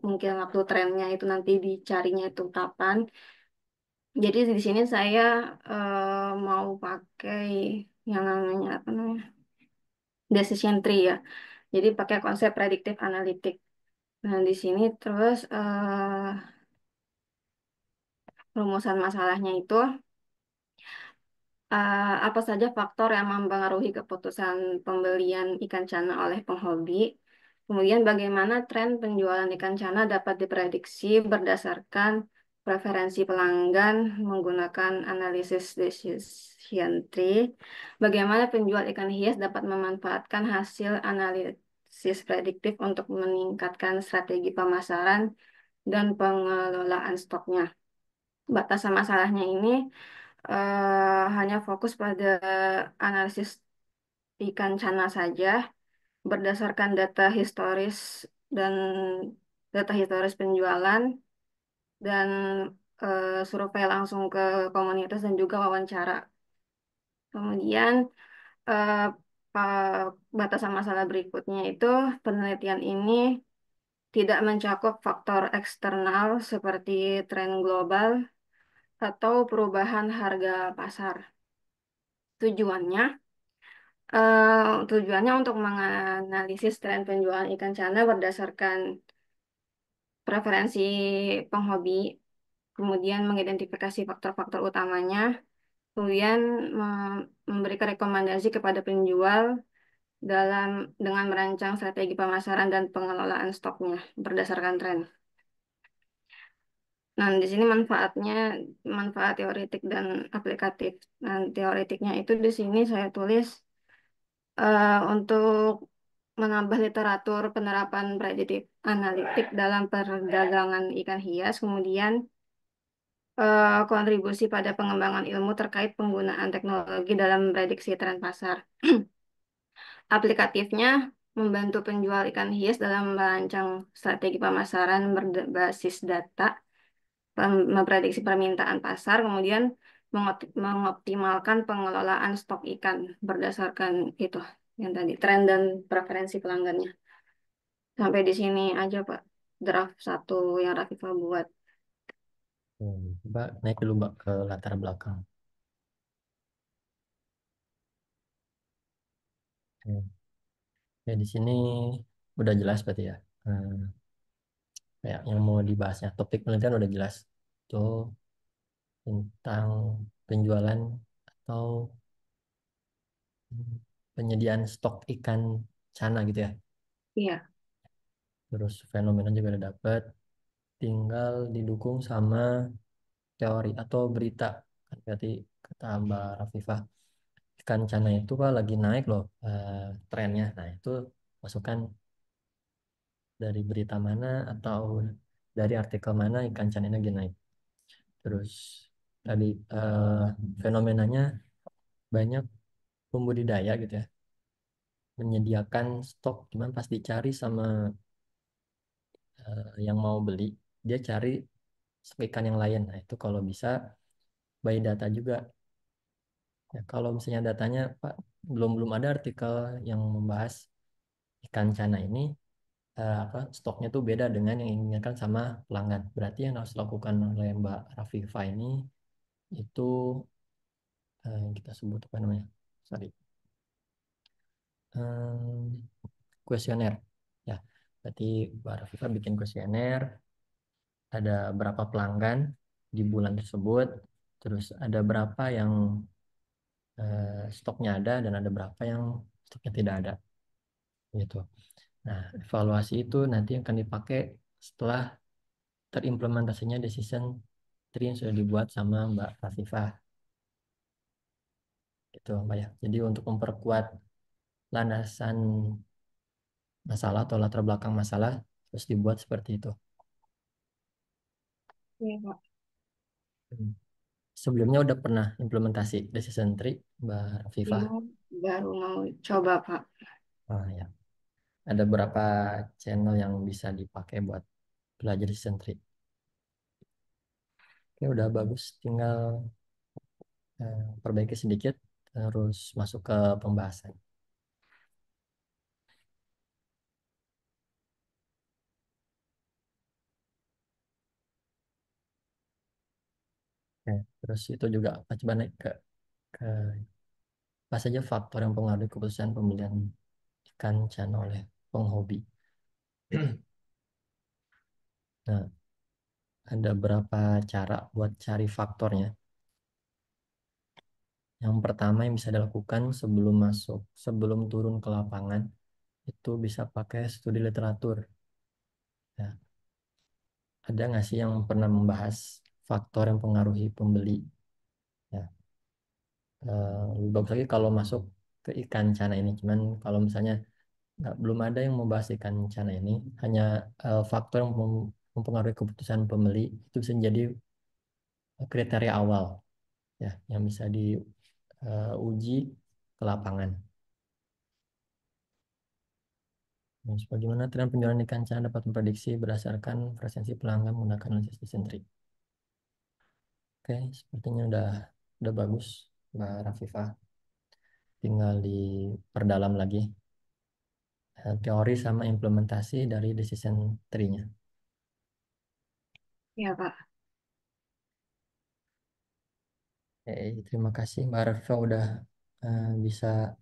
[SPEAKER 9] mungkin waktu trennya itu nanti dicarinya itu kapan. Jadi di sini saya mau pakai yang namanya apa namanya decision tree ya. Jadi pakai konsep predictive analytic. Nah di sini terus rumusan masalahnya itu apa saja faktor yang mempengaruhi keputusan pembelian ikan cana oleh penghobi. Kemudian bagaimana tren penjualan ikan cana dapat diprediksi berdasarkan preferensi pelanggan menggunakan analisis decision tree. Bagaimana penjual ikan hias dapat memanfaatkan hasil analisis analisis prediktif untuk meningkatkan strategi pemasaran dan pengelolaan stoknya. Batasan masalahnya ini hanya fokus pada analisis ikan cana saja berdasarkan dan data historis penjualan dan survei langsung ke komunitas dan juga wawancara. Kemudian eh, batasan masalah berikutnya itu penelitian ini tidak mencakup faktor eksternal seperti tren global atau perubahan harga pasar. Tujuannya tujuannya untuk menganalisis tren penjualan ikan cana berdasarkan preferensi penghobi, kemudian mengidentifikasi faktor-faktor utamanya, kemudian memberikan rekomendasi kepada penjual dengan merancang strategi pemasaran dan pengelolaan stoknya berdasarkan tren. Nah, di sini manfaat teoretik dan aplikatif. Nah, teoretiknya itu di sini saya tulis untuk menambah literatur penerapan prediktif analitik dalam perdagangan ikan hias, kemudian kontribusi pada pengembangan ilmu terkait penggunaan teknologi dalam prediksi tren pasar. Aplikatifnya membantu penjual ikan hias dalam merancang strategi pemasaran berbasis data, memprediksi permintaan pasar, kemudian mengoptimalkan pengelolaan stok ikan berdasarkan itu yang tadi tren dan preferensi pelanggannya. Sampai di sini aja Pak draft 1 yang Rafifa buat.
[SPEAKER 1] Coba naik dulu Mbak ke latar belakang. Ya, di sini udah jelas berarti ya. Kayak yang mau dibahasnya, topik penelitian udah jelas. Itu tentang penjualan atau penyediaan stok ikan cana gitu ya.
[SPEAKER 9] Iya.
[SPEAKER 1] Terus fenomena juga udah dapet. Tinggal didukung sama teori atau berita. Kan berarti kata Mbak Rafifah, ikan cana itu Pak lagi naik loh trennya. Nah itu masukkan dari berita mana atau dari artikel mana ikan cana ini lagi naik. Terus tadi fenomenanya banyak pembudidaya gitu ya menyediakan stok, cuman pas dicari sama yang mau beli dia cari stok ikan yang lain. Nah itu kalau bisa by data juga ya, kalau misalnya datanya Pak belum belum ada artikel yang membahas ikan cana ini apa stoknya tuh beda dengan yang diinginkan sama pelanggan. Berarti yang harus dilakukan oleh Mbak Rafifa ini itu kita sebut apa namanya? Sorry. Kuesioner. Ya, berarti Mbak Rafifa bikin kuesioner, ada berapa pelanggan di bulan tersebut, terus ada berapa yang stoknya ada dan ada berapa yang stoknya tidak ada, gitu. Nah, evaluasi itu nanti akan dipakai setelah terimplementasinya decision tree yang sudah dibuat sama Mbak Rafifah, gitu Mbak ya. Jadi untuk memperkuat landasan masalah atau latar belakang masalah terus dibuat seperti itu.
[SPEAKER 9] Iya, Pak.
[SPEAKER 1] Sebelumnya udah pernah implementasi decision tree Mbak Rafifah?
[SPEAKER 9] Ini baru mau coba, Pak.
[SPEAKER 1] Ya. Ada berapa channel yang bisa dipakai buat belajar decision tree? Oke, udah bagus. Tinggal perbaiki sedikit, terus masuk ke pembahasan. Oke, terus itu juga coba naik ke apa saja faktor yang mempengaruhi keputusan pembelian ikan cana oleh penghobi. Nah, ada berapa cara buat cari faktornya. Yang pertama yang bisa dilakukan sebelum turun ke lapangan, itu bisa pakai studi literatur. Ya. Ada nggak sih yang pernah membahas faktor yang mempengaruhi pembeli? Ya. Lebih bagus lagi kalau masuk ke ikan cana ini. Cuman kalau misalnya belum ada yang membahas ikan cana ini. Hanya faktor yang mempengaruhi keputusan pembeli itu bisa menjadi kriteria awal ya yang bisa diuji ke lapangan. Nah, bagaimana tren penjualan ikan cana dapat memprediksi berdasarkan presensi pelanggan menggunakan analisis desentri. Oke, sepertinya udah bagus, Mbak Rafifa. Tinggal diperdalam lagi teori sama implementasi dari decision tree-nya.
[SPEAKER 9] Ya, Pak.
[SPEAKER 1] Terima kasih Mbak Rafifa udah bisa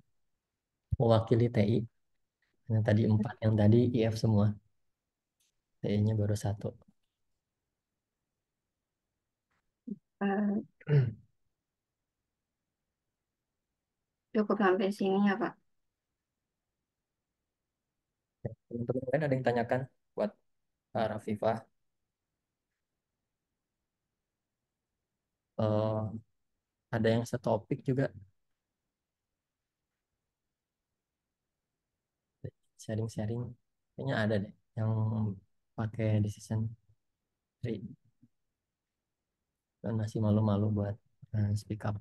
[SPEAKER 1] mewakili TI. Yang tadi 4, yang tadi IF semua. TI-nya baru 1.
[SPEAKER 9] Eh, Cukup sampai sini ya, Pak.
[SPEAKER 1] Teman-teman lain ada yang tanyakan buat Mbak Rafifa? Eh, ada yang setopik juga sharing-sharing. Kayaknya ada deh yang pakai decision tree. Dan masih malu-malu buat speak up.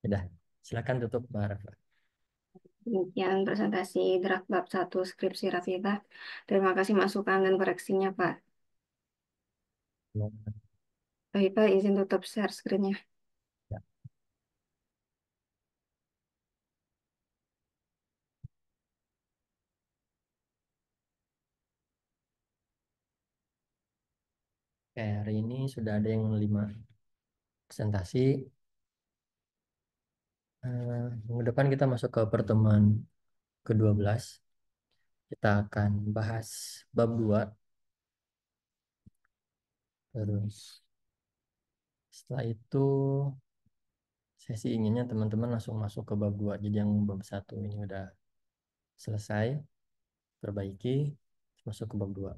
[SPEAKER 1] Udah, silakan tutup Mbak Rafifa.
[SPEAKER 9] Demikian presentasi draft bab 1 skripsi Rafifah. Terima kasih masukan dan koreksinya, Pak. Rafifah izin tutup share screen-nya.
[SPEAKER 1] Ya. Oke, hari ini sudah ada yang 5 presentasi. Minggu depan kita masuk ke pertemuan ke-12. Kita akan bahas bab 2. Terus setelah itu saya sih inginnya teman-teman langsung masuk ke bab 2. Jadi yang bab 1 ini udah selesai, perbaiki, masuk ke bab 2.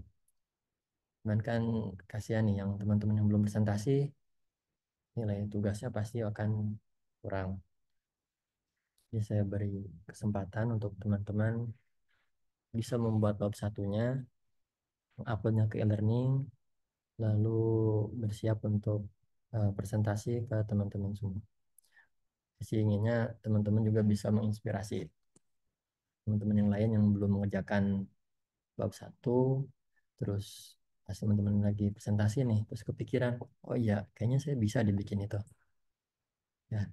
[SPEAKER 1] Cuman kan kasihan nih yang teman-teman yang belum presentasi, nilai tugasnya pasti akan kurang. Jadi saya beri kesempatan untuk teman-teman bisa membuat bab 1-nya, menguploadnya ke e-learning, lalu bersiap untuk presentasi ke teman-teman semua. Saya inginnya teman-teman juga bisa menginspirasi teman-teman yang lain yang belum mengerjakan bab 1, terus pas teman-teman lagi presentasi nih, terus kepikiran, oh iya, kayaknya saya bisa dibikin itu. Ya,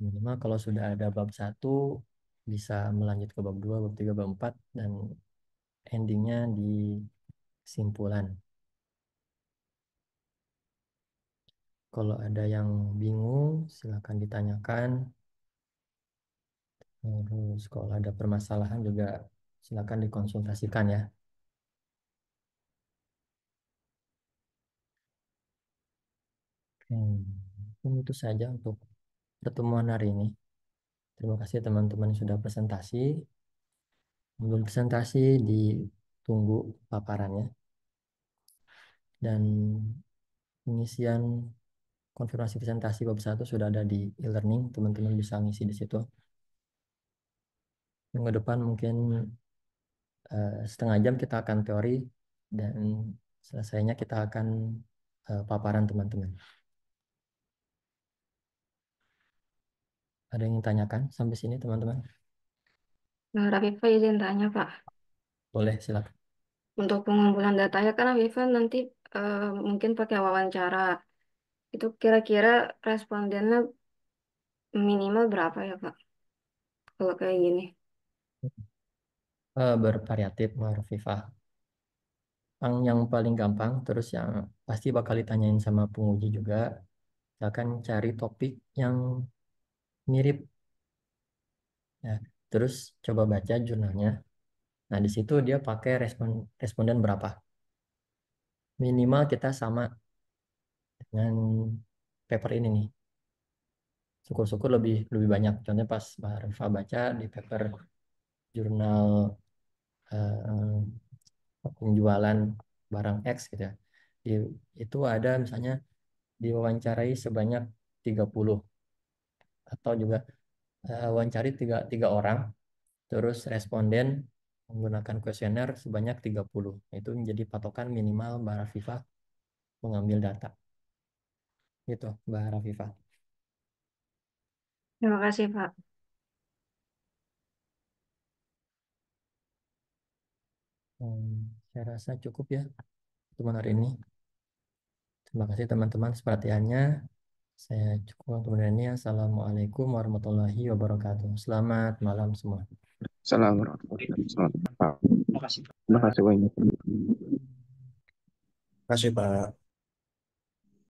[SPEAKER 1] minimal kalau sudah ada bab 1, bisa melanjut ke bab 2, bab 3, bab 4, dan endingnya di kesimpulan. Kalau ada yang bingung, silakan ditanyakan. Terus kalau ada permasalahan juga silakan dikonsultasikan ya. Mungkin itu saja untuk pertemuan hari ini. Terima kasih teman-teman yang sudah presentasi. Belum presentasi ditunggu paparannya. Dan pengisian konfirmasi presentasi bab 1 sudah ada di e-learning. Teman-teman bisa ngisi di situ. Minggu depan mungkin setengah jam kita akan teori dan selesainya kita akan paparan teman-teman. Ada yang ingin tanyakan sampai sini teman-teman?
[SPEAKER 9] Nah, Rafifah izin tanya, Pak.
[SPEAKER 1] Boleh, silakan.
[SPEAKER 9] Untuk pengumpulan datanya kan Rafifah nanti mungkin pakai wawancara. Itu kira-kira respondennya minimal berapa ya, Pak? Kalau kayak gini.
[SPEAKER 1] Bervariatif, Marfifah. Yang paling gampang, terus yang pasti bakal ditanyain sama penguji juga, akan cari topik yang mirip. Ya. Terus coba baca jurnalnya. Nah, di situ dia pakai responden berapa. Minimal kita sama dengan paper ini nih. Syukur-syukur lebih banyak. Contohnya pas Mbak Rifa baca di paper jurnal penjualan barang X gitu ya. Itu ada misalnya diwawancarai sebanyak 30. atau juga wawancari tiga orang, terus responden menggunakan kuesioner sebanyak 30. Itu menjadi patokan minimal Mbak Rafifah mengambil data. Gitu, Mbak Rafifah.
[SPEAKER 9] Terima kasih, Pak.
[SPEAKER 1] Saya rasa cukup ya teman hari ini. Terima kasih teman-teman perhatiannya. Saya cukup untuk hari ini. Assalamualaikum warahmatullahi wabarakatuh. Selamat malam semua.
[SPEAKER 4] Assalamualaikum warahmatullahi wabarakatuh.
[SPEAKER 7] Terima kasih.
[SPEAKER 4] Terima kasih banyak.
[SPEAKER 5] Terima kasih Pak.